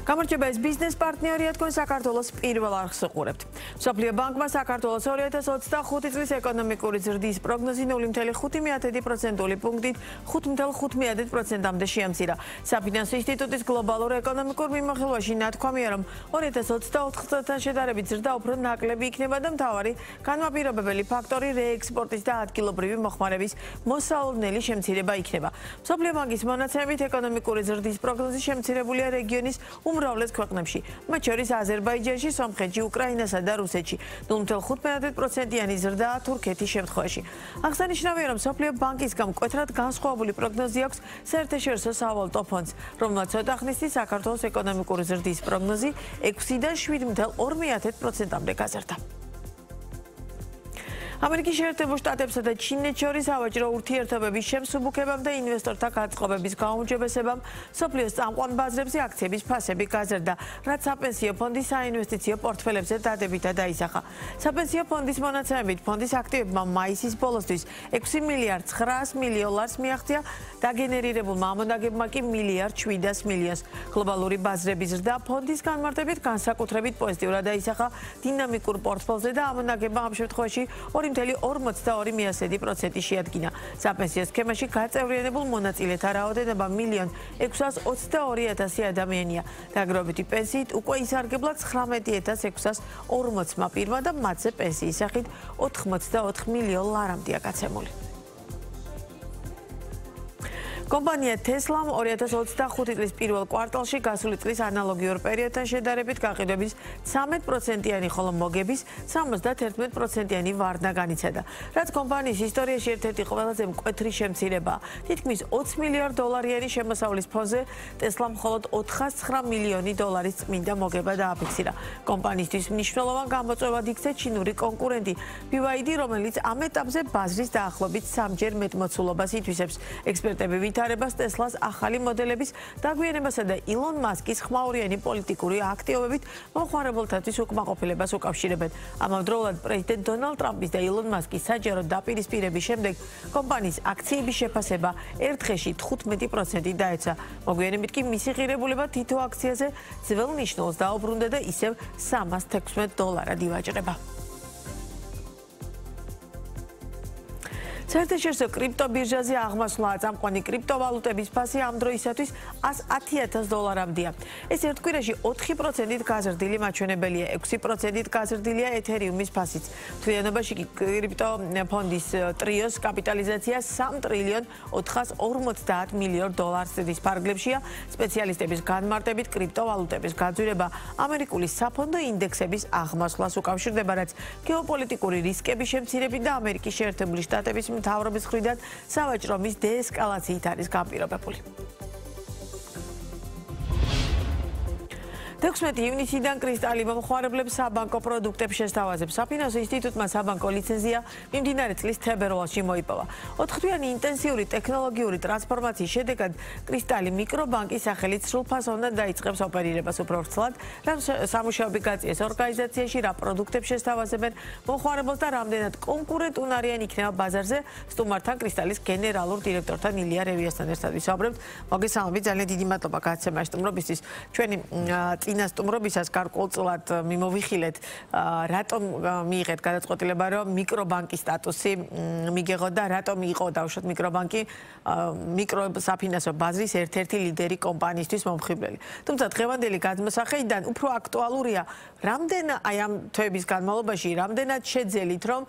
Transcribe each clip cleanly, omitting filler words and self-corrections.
გამარჯობა, ეს ბიზნეს პარტნიორია თქვენ საქართველოს პირველ არხს უყურებთ. მსოფლიო ბანკმა საქართველოს 2025 წლის ეკონომიკური ზრდის პროგნოზი 0.5%-იანი პუნქტით 5.5%-მდე შეამცირა. საფინანსო ინსტიტუტის გლობალურ ეკონომიკურ მიმოხილვაში ნათქვამია, რომ 2024 წელთან შედარებით ზრდა უფრო ნაკლები იქნება და მთავარი განმაპირობებელი ფაქტორი რეექსპორტის და ადგილობრივი მოხმარების მოსალოდნელი შემცირება იქნება. მსოფლიო ბანკის მონაცემებით ეკონომიკური ზრდის პროგნოზი შემცირებულია რეგიონის უმრავლეს ქვეყნებში, მათ შორის აზერბაიჯანში, სომხეთში, უკრაინასა და რუსეთში. 0.15%-იანი ზრდაა თურქეთის შემთხვევაში. აღსანიშნავია, რომ მსოფლიო ბანკისგან მკვეთრად განსხვავებული პროგნოზი აქვს საერთაშორისო სავალუტო ფონდს, რომელმაც ცოტა ხნის წინ საქართველოს ეკონომიკური ზრდის პროგნოზი 6-დან 7.2%-მდე გაზრდა. ამერიკის შეერთებულ შტატებსა და ჩინეთს შორის სავაჭრო ურთიერთობების შემსუბუქებამ და ინვესტორთა გაწყობების გაუმჯობესებამ მსოფლიოს წამყვან ბაზრებზე აქციების ფასები გაზრდა, რაც საპენსიო ფონდის საინვესტიციო პორტფელებზე დადებითად დაისახა. საპენსიო ფონდის მონაცემებით ფონდის აქტივებმა მაისის ბოლოსთვის 6 მილიარდ 900 მილიონს მიაღწია, დაგენერირებულმა ამონაგებმა კი 1 მილიარდ 700 მილიონს. გლობალური ბაზრების ზრდა ფონდის განმარტებით განსაკუთრებით პოზიტიურად დაისახა დინამიკურ პორტფელზე და ამონაგებმა ამ შემთხვევაში 2.42% შეადგინა. საპენსიო სქემაში გაწევრიანებულ მონაწილეთა რაოდენობა 1.622.000 ადამიანია. დაგროვებითი პენსიით უკვე ისარგებლა 19.640 პირმა და მათზე პენსიის სახით 84 მილიონ ლარამდეა გაცემული. კომპანია Tesla-მ 2025 წლის პირველ კვარტალში გასული წლის ანალოგიურ პერიოდთან შედარებით გაყიდვების 13%-იანი, ხოლო მოგების 71%-იანი ვარდნა განიცადა, რაც კომპანიის ისტორიაში ერთ-ერთი ყველაზე მკვეთრი შემცირებაა. თითქმის 20 მილიარდ დოლარიანი შემოსავლის ფონზე Tesla-მ მხოლოდ 409 მილიონი დოლარის წმინდა მოგება დააფიქსირა. კომპანიისთვის მნიშვნელოვან გამოწვევად იქცა ჩინური კონკურენტი BYD, რომელიც ამ ეტაპზე ბაზრის დაახლოებით 3-ჯერ მეტ მოცულობას ითვისებს. ექსპერტები ვითარებას Tesla-ს ახალი მოდელების დაგვიანებასა და ილონ მასკის ხმაურიანი პოლიტიკური აქტივობით მომხმარებელთათვის უკმაყოფილებას უკავშირებენ. ამავდროულად პრეზიდენტ დონალდ ტრამპის და ილონ მასკის საჯარო დაპირისპირების შემდეგ კომპანიის აქციების შეფასება ერთ დღეში 15% დაეცა. მოგვიანებით კი მისი ღირებულება თითო აქციაზე ძველ ნიშნულს დაუბრუნდა და ისევ $316 ივაჭრება. საერთაშორისო კრიპტობირჟაზე აღმასვლა წამყვანი კრიპტოვალუტების ფასი ამ დროისათვის $110,000-მდეა. ეს ერთ კვირაში 4%-ით გაზრდილი მაჩვენებელია, 6%-ით გაზრდილია ეთერიუმის ფასიც. მთლიანობაში კი კრიპტო ფონდის ტრიოს კაპიტალიზაცია $3 ტრილიონ 450 მილიარდ დოლარის ფარგლებშია. სპეციალისტების განმარტებით კრიპტოვალუტების გაძვირება ამერიკული საფონდო ინდექსების აღმასვლას უკავშირდება, რაც გეოპოლიტიკური რისკების შემცირებით და ამერიკის შეერთებული შტატების მთავრობის მხრიდან სავაჭრო ომის დეესკალაციით არის განპირობებული. 16 ივნისიდან კრისტალი მომხმარებლებს საბანკო პროდუქტებს შესთავაზებს. საფინანსო ინსტიტუტმა საბანკო ლიცენზია მიმდინარე წლის თებერვალში მოიპოვა. 4 თვიანი ინტენსიური ტექნოლოგიური ტრანსფორმაციის შედეგად კრისტალი მიკრობანკის სახელით სრულფასოვნად დაიწყებს ოპერირებას. უფრო ვრცლად, რა სამუშაოები გაწიეს ორგანიზაციაში, რა პროდუქტებს შესთავაზებენ მომხმარებელს და რამდენად კონკურენტუნარიანი იქნება ბაზარზე, სტუმართან კრისტალის გენერალურ დირექტორთან ილია რევიასთან ერთად ვისაუბრებთ. მოგესალმებით, ძალიან დიდი მადლობა გაცემაში სტუმრობისთვის. ჩვენი წინასტუმრობისას გარკვეულწილად მიმოვიხილეთ, რატომ მიიღეთ გადაწყვეტილება, რომ მიკრობანკის სტატუსი მიგეღოთ და რატომ იყო დავუშვათ მიკრობანკი მიკროსაფინანსო ბაზრის ერთ-ერთი ლიდერი კომპანიისთვის მომხიბვლელი. თუმცა დღევანდელი გადმოსახედიდან უფრო აქტუალურია, რამდენად აი ამ თვეების განმავლობაში რამდენად შეძელით, რომ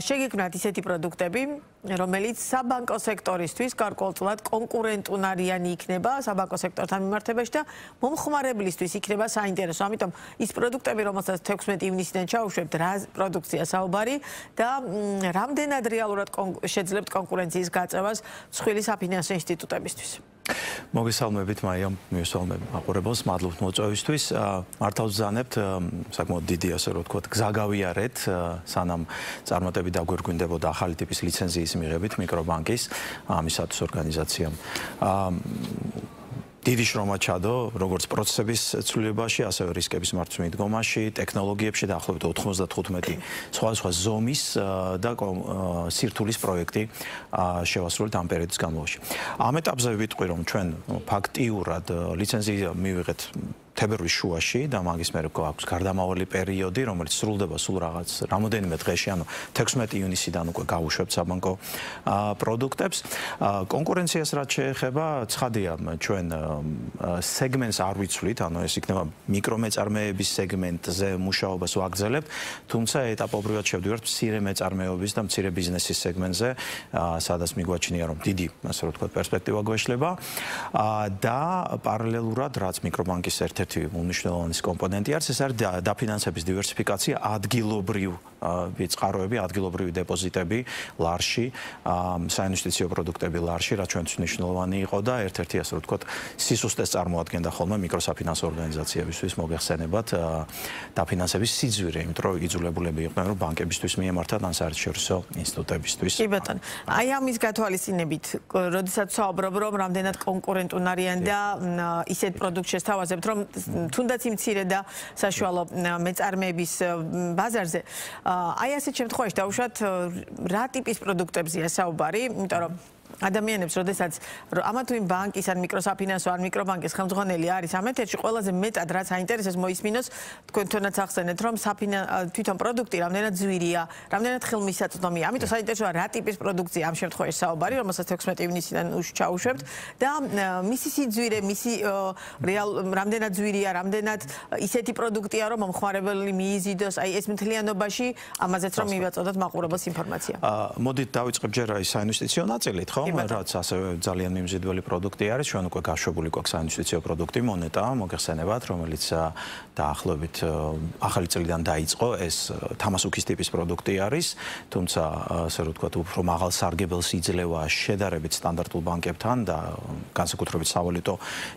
შეგექმნათ ისეთი პროდუქტები, რომელიც საბანკო სექტორისთვის გარკვეულწილად კონკურენტუნარიანი იქნება საბანკო სექტორთან მიმართებაში და მომხმარებლისთვის იქნება საინტერესო. ამიტომ ის პროდუქტები, რომელსაც 16 ივნისიდან ჩაუშვებთ, რა პროდუქცია საუბარი და რამდენად რეალურად შეძლებთ კონკურენციის გაწევას მსხვილი საფინანსო ინსტიტუტებისთვის. მოგესალმებით მაია, მივესალმებ მაყურებელს, მადლობთ მოწვევისთვის. მართალ ვზანებთ, საკმაოდ დიდი ასე რომ ვთქვათ, გზა გავიარეთ, სანამ წარმატებით დაგვირგვინდებოდა ახალი ტიპის ლიცენზიის მიღებით მიკრობანკის ამისათვის ორგანიზაციამ. დიდი შრომა ჩადო, როგორც პროცესების ცვლილებაში, ასევე რისკების მართვმიდგომაში, ტექნოლოგიებში დაახლოებით 95 სხვადასხვა ზომის და სირთულის პროექტი შევასრულეთ ამ პერიოდის განმავლობაში. ამ ეტაპზე ვიტყვი, რომ ჩვენ ფაქტიურად ლიცენზია მივიღეთ თებერვლის შუაში და მაგის მერე გვაქვს გარდამავალი პერიოდი, რომელიც სრულდება სულ რაღაც რამოდენიმე დღეში, ანუ 16 ივნისიდან უკვე გავუშვებთ საბანკო პროდუქტებს. კონკურენციას რაც შეეხება, ცხადია, ჩვენ სეგმენტს არ ვიცვლით, ანუ ეს იქნება მიკრომეწარმეების სეგმენტზე მუშაობას ვაგრძელებთ, თუმცა ეტაპობრივად შევდივართ მცირე მეწარმეობის და მცირე ბიზნესის სეგმენტზე, სადაც მიგვაჩნია, რომ დიდი, ასე რომ ვთქვათ, პერსპექტივა გვეშლება და პარალელურად, რაც მიკრობანკის ერთ-ერთი უმნიშვნელოვანესი კომპონენტი არის, ეს არის დაფინანსების დივერსიფიკაცია, ადგილობრივ ვიწყაროები, ადგილობრივი დეპოზიტები ლარში, საინვესტიციო პროდუქტები ლარში, რაც ჩვენთვის მნიშვნელოვანი იყო და ერთ-ერთი, ასე რომ ვთქვათ, სისუსტეს წარმოადგენდა ხოლმე მიკროსაფინანსო ორგანიზაციებისთვის მოგეხსენებათ დაფინანსების სიძვირე, იმიტომ რომ იძულებულები იყვნენ, რომ ბანკებისთვის მიემართათ ან საერთაშორისო ინსტიტუტებისთვის. კი ბატონო, აი ამის გათვალისწინებით, როდესაც საუბრობ, რომ რამდენად კონკურენტუნ არიან და ისეთ პროდუქტს შესთავაზებთ, რომ თუნდაც იმ მცირე და საშუალო მეწარმეების ბაზარზე, აი ასეთ შემთხვევაში დავუშვათ, რა ტიპის პროდუქტებზეა საუბარი, იმიტომ რომ ადამიანებს, როდესაც ამა თუ იმ ბანკის ან მიკროსაფინანსო ან მიკრობანკის ხელმძღვანელი არის ამ ეთერში, ყველაზე მეტად რაც აინტერესებს მოისმინოს, თქვენ თვითონაც ახსენეთ, რომ თვითონ პროდუქტი რამდენად ძვირია, რამდენად ხელმისაწვდომია. ამიტომ საინტერესოა რა ტიპის პროდუქტია ამ შემთხვევაში საუბარი, რომელსაც 16 ივნისიდან ჩაუშვებთ და მისი სიძვირე, მისი რამდენად ძვირია, რამდენად ისეთი პროდუქტია, რომ მომხმარებელი მიიზიდოს, აი ეს მთლიანობაში ამაზეც რომ მივაწოდოთ მაყურებელს ინფორმაცია. მოდით დავიწყებ ჯერ აი საინვესტიციო ნაწილით, ხო? რაც ასევე ძალიან მიმზიდველი პროდუქტი არის, ჩვენ უკვე გაშვებული გვაქვს საინვესტიციო პროდუქტი მონეტა, მოგეხსენებათ, რომელიც დაახლოებით ახალი წლიდან დაიწყო, ეს თამასუქის ტიპის პროდუქტი არის, თუმცა ასე რომ ვთქვათ, უფრო მაღალ სარგებელს იძლევა შედარებით სტანდარტულ ბანკებთან და განსაკუთრებით სავალუტო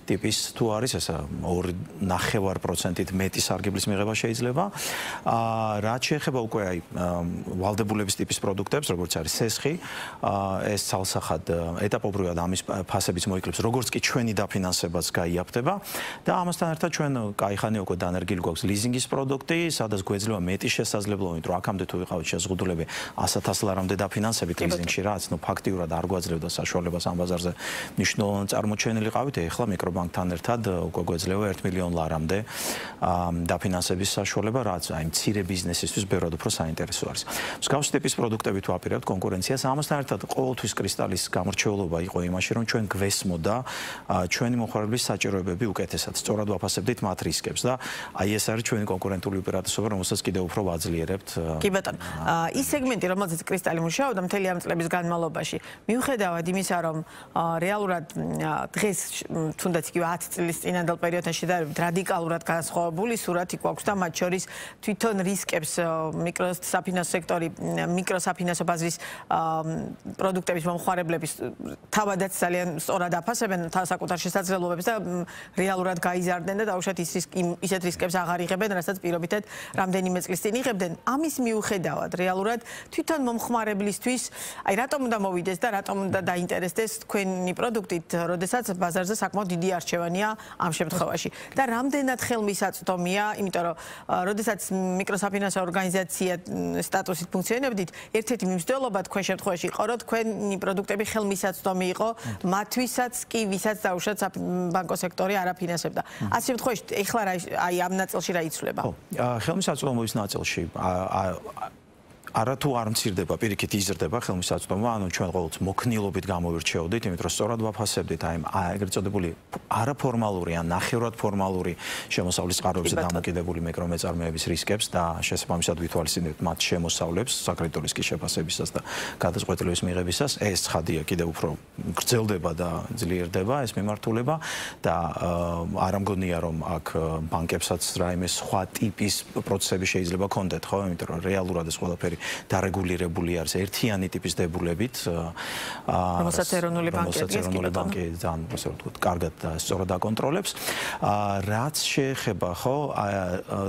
ტიპის თუ არის, ეს 2.9%-ით მეტი სარგებლის მიღება შეიძლება. რაც შეეხება უკვე აი ვალდებულების ტიპის პროდუქტებს, როგორც არის სესხი, ეს ცალსახად ეტაპობრივად ამის ფასებიც მოიკლებს, როგორც კი ჩვენი დაფინანსებაც გაიაფთება და ამასთან ერთად ჩვენ კაიხანი უკვე დანერგილი გვაქვს ლიზინგის პროდუქტი, სადაც გვეძლევა მეტი შესაძლებლობა, რომ აქამდე თუ ვიყავით შეზღუდულები 100.000 ლარამდე დაფინანსებით ლიზინგში, რაც ფაქტიურად არ გვაძლევდა საშუალებას ამ ბაზარზე მნიშვნელოვნად წარმოჩენილიყავით, ეხლა მიკრობანკთან ერთად უკვე გვეძლევა 1 მილიონ ლარამდე დაფინანსების საშუალება, რაც აი მცირე ბიზნესისთვის ბევრად უფრო საინტერესო არის. მსგავსი ტიპის პროდუქტებით ვაპირებთ კონკურენციას, ამასთან ერთად ყოველთვის კრისტალის გამორჩეულობა იყო იმაში, რომ ჩვენ გვესმოდა ჩვენი მომხმარებლის საჭიროებები უკეთესად, სწორად ვაფასებდით მათ რისკებს და აი ეს არის ჩვენი კონკურენტული უპირატესობა, რომელსაც კიდევ უფრო ვაძლიერებთ. კი ბატონო, ის სეგმენტი, რომელზეც კრისტალი მუშაობდა მთელი ამ წლების განმავლობაში, მიუხედავად იმისა, რომ რეალურად დღეს თუნდაც იგი 10 წლის წინანდელ პერიოდთან შედარებით რადიკალურად განსხვავებული სურათი გვაქვს და მათ შორის თვითონ რისკებს მიკროსაფინანსო სექტორი, მიკროსაფინანსო ბაზრის პროდუქტების მომხმარებლების თავადაც ძალიან სწორად აფასებენ საკუთარ შესაძლებლობებს და რეალურად გაიზარდნენ და დაუშვათ ისეთ რისკებს აღარ იღებენ, რასაც პირობითად რამდენიმე წლის წინ იღებდნენ. ამის მიუხედავად რეალურად თვითონ მომხმარებლისთვის, აი რატომ უნდა მოვიდეს და რატომ უნდა დაინტერესდეს თქვენი პროდუქტით, როდესაც ბაზარზე საკმაოდ დიდი არჩევანია ამ შემთხვევაში და რამდენად ხელმისაწვდომია, იმიტომ რომ როდესაც მიკროსაფინანსო ორგანიზაცია სტატუსით ფუნქციონებდით, ერთ-ერთი მიმსჯელობა თქვენ შემთხვევაში იყო, რომ თქვენი პროდუქტები ხელმისაწვდომი იყო მათთვისაც კი, ვისაც დაუშვათ ბანკო სექტორი არ აფინანსებდა. ამ შემთხვევაში ეხლა აი ამ ნაწილში რა იცვლება? ხელმისაწვდომობის ნაწილში არათუ არ მცირდება, პირიქით იზრდება ხელმისაწვდომობა, ანუ ჩვენ ყოველთვის მოქნილობით გამოვირჩეოდით, იმიტომ რომ სწორად ვაფასებდით აი ეგრეთ წოდებული არაფორმალური ან ნახევრად ფორმალური შემოსავლის წყაროებზე დამოკიდებული მიკრომეწარმეების რისკებს და შესაბამისად ვითვალისწინებთ მათ შემოსავლებს საკრედიტო რისკის შეფასებისას და გადაწყვეტილების მიღებისას. ეს ცხადია, კიდევ უფრო გრძელდება და ძლიერდება ეს მიმართულება და არ ამგონია რომ აქ ბანკებსაც რაიმე სხვა ტიპის პროცესები შეიძლება კონდეთ, ხო? იმიტომ რომ რეალურად ეს ყველაფერი დარეგულირებული არის ერთიანი ტიპის დებულებით, რომელსაც ეროვნული ბანკი ძალიან ასე ვთქვათ, კარგად და სწორად აკონტროლებს. რაც შეეხება, ხო,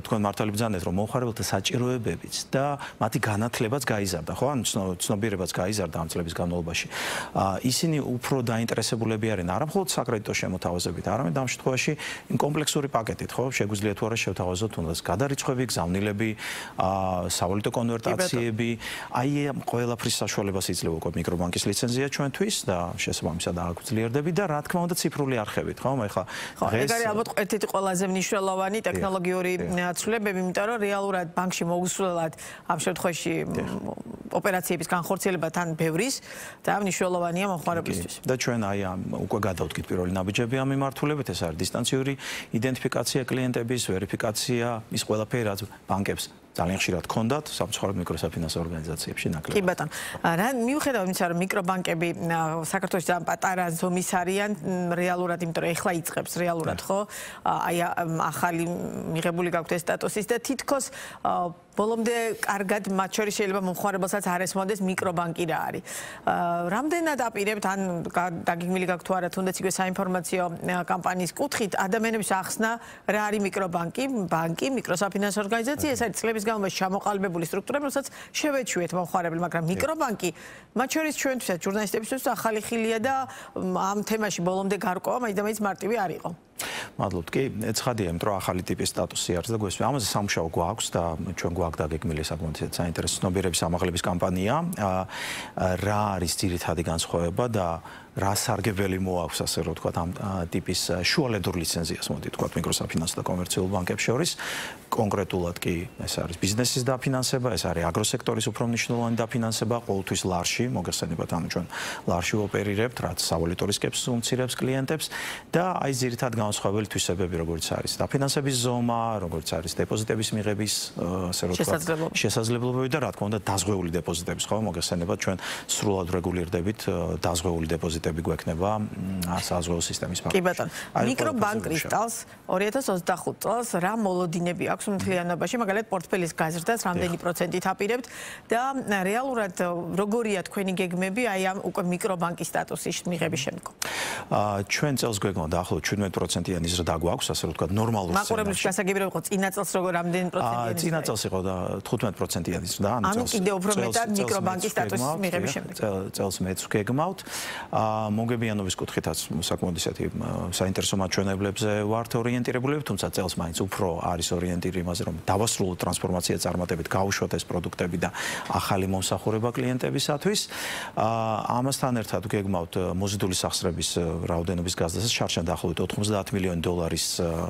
თქვენ მართალი ბრძანეთ, რომ მომხმარებელთა საჭიროებებიც და მათი განათლებაც გაიზარდა, ხო? ან ცნობიერებაც გაიზარდა ამ წლების განმავლობაში. ისინი უფრო დაინტერესებულები არიან არა მხოლოდ საკრედიტო შემოთავაზებით, არამედ ამ შემთხვევაში კომპლექსური პაკეტით, ხო? შეგვიძლია თუ არა შევთავაზოთ თუნდაც გადარიცხვები, გზავნილები, სავალუტო კონვერტაციები ბანკები, აი ამ ყველაფრის საშუალებას იძლევა უკვე მიკრობანკის ლიცენზია ჩვენთვის და შესაბამისად აგვძლიერდები და რა თქმა უნდა ციფრული არხებით, ხო? ეხლა ეს არის ალბათ ერთ-ერთი ყველაზე მნიშვნელოვანი ტექნოლოგიური ცვლილებები, იმიტომ რომ რეალურად ბანკში მოусვლელად ამ შემთხვევაში ოპერაციების განხორციელება თან ბევრის და მნიშვნელოვანია მომხმარებლისთვის. და ჩვენ აი ამ უკვე გადავდგით პირველი ნაბიჯები ამ მიმართულებით, ეს არის დისტანციური იდენტიფიკაცია კლიენტების, ვერიფიკაცია, ის ყველაფერი რაც ბანკებს ძალიან ხშირად ჰქონდათ სამწუხაროდ მიკროსაფინანსო ორგანიზაციებში ნაკლები. კი ბატონო. რა მიუხედავად იმისა, რომ მიკრობანკები საქართველოში ძალიან პატარა ზომის არიან, რეალურად, იმიტომ რომ ეხლა იწყებს რეალურად, ხო? აი ახალი მიღებული გაქვთ ეს სტატუსის და თითქოს ბოლომდე კარგად მათ შორის შეიძლება მომხმარებელსაც არ ესმოდეს მიკრობანკი რა არის. რამდენად აპირებთ ან დაგეგმილი გაქვთ თუ არა თუნდაც იგივე საინფორმაციო კამპანიის კუთხით ადამიანებს ახსნა რა არის მიკრობანკი, ბანკი, მიკროსაფინანსო ორგანიზაცია, ეს არის წლების განმავლობაში ჩამოყალიბებული სტრუქტურები, რომელსაც შევეჩვიეთ მომხმარებელი, მაგრამ მიკრობანკი მათ შორის ჩვენთვისაც ჟურნალისტებისთვის ახალი ხილია და ამ თემაში ბოლომდე გარკვევა მაინც და მაინც მარტივი არ იყო. მადლობთ. კი, ეცხადია, იმიტომ რომ ახალი ტიპის სტატუსი არის და გვესმის. ამაზე სამუშაო გვაქვს და ჩვენ გვაქვს დაგეგმილი საკმაოდ საინტერესო ცნობიერების ამაღლების კამპანია. რა არის ძირითადი განსხვავება და რა სარგებელი მოაქვს, ასე რომ ვთქვათ, ამ ტიპის შუალედურ ლიცენზიას, მოდი ვთქვათ, მიკროსაფინანსო და კომერციულ ბანკებს შორის. კონკრეტულად კი ეს არის ბიზნესის დაფინანსება, ეს არის აგროსექტორის უფრო მნიშვნელოვანი დაფინანსება, ყოველთვის ლარში, მოგეხსენებათ, ანუ ჩვენ ლარში ოპერირებთ, რაც სავალუტო რისკებს უმცირებს კლიენტებს და აი ძირითად განსხვავებული თვისებები, როგორც არის დაფინანსების ზომა, როგორც არის დეპოზიტების მიღების, ასე რომ ვთქვათ, შესაძლებლობები და რა თქმა უნდა დაზღვეული დეპოზიტების, ხო, მოგეხსენებათ, ჩვენ სრულად რეგულირდებით დაზღვეული დეპოზიტები გვექნება საზღვაო სისტემის ფაქტორში. კი ბატონო. მიკრობანკ კრისტალს 2025 წელს რა მოლოდინები აქვს მთლიანობაში, მაგალითად პორტფელის გაზრდას რამდენი პროცენტით აპირებთ და რეალურად როგორია თქვენი გეგმები აი ამ უკვე მიკრობანკის სტატუსის მიღების შემდგომ? ჩვენ წელს გვეგმავთ დაახლოებით 17%-იანი ზრდა გვაქვს, ასე რომ ვთქვათ, ნორმალურ სცენარში. მაყურებლის გასაგები რომ იყო წინა წელს როგორ რამდენი პროცენტიანი? წინა წელს იყო და 15%-იანი ზრდა, ანუ კიდევ უფრო მეტად მიკრობანკის სტატუსის მიღების შემდეგ. წელს მეც ვგეგმავთ. მოგებიანობის კუთხითაც საკმაოდ ისეთი საინტერესო მაჩვენებლებზე ვართ ორიენტირებულები, თუმცა წელს მაინც უფრო არის ორიენტირი იმაზე, რომ დავასრულოთ ტრანსფორმაცია წარმატებით, გავუშვათ ეს პროდუქტები და ახალი მომსახურება კლიენტებისათვის. ამასთან ერთად ვგეგმავთ მოზიდული სახსრების რაოდენობის გაზრდასაც, შარშან დაახლოებით $90 მილიონი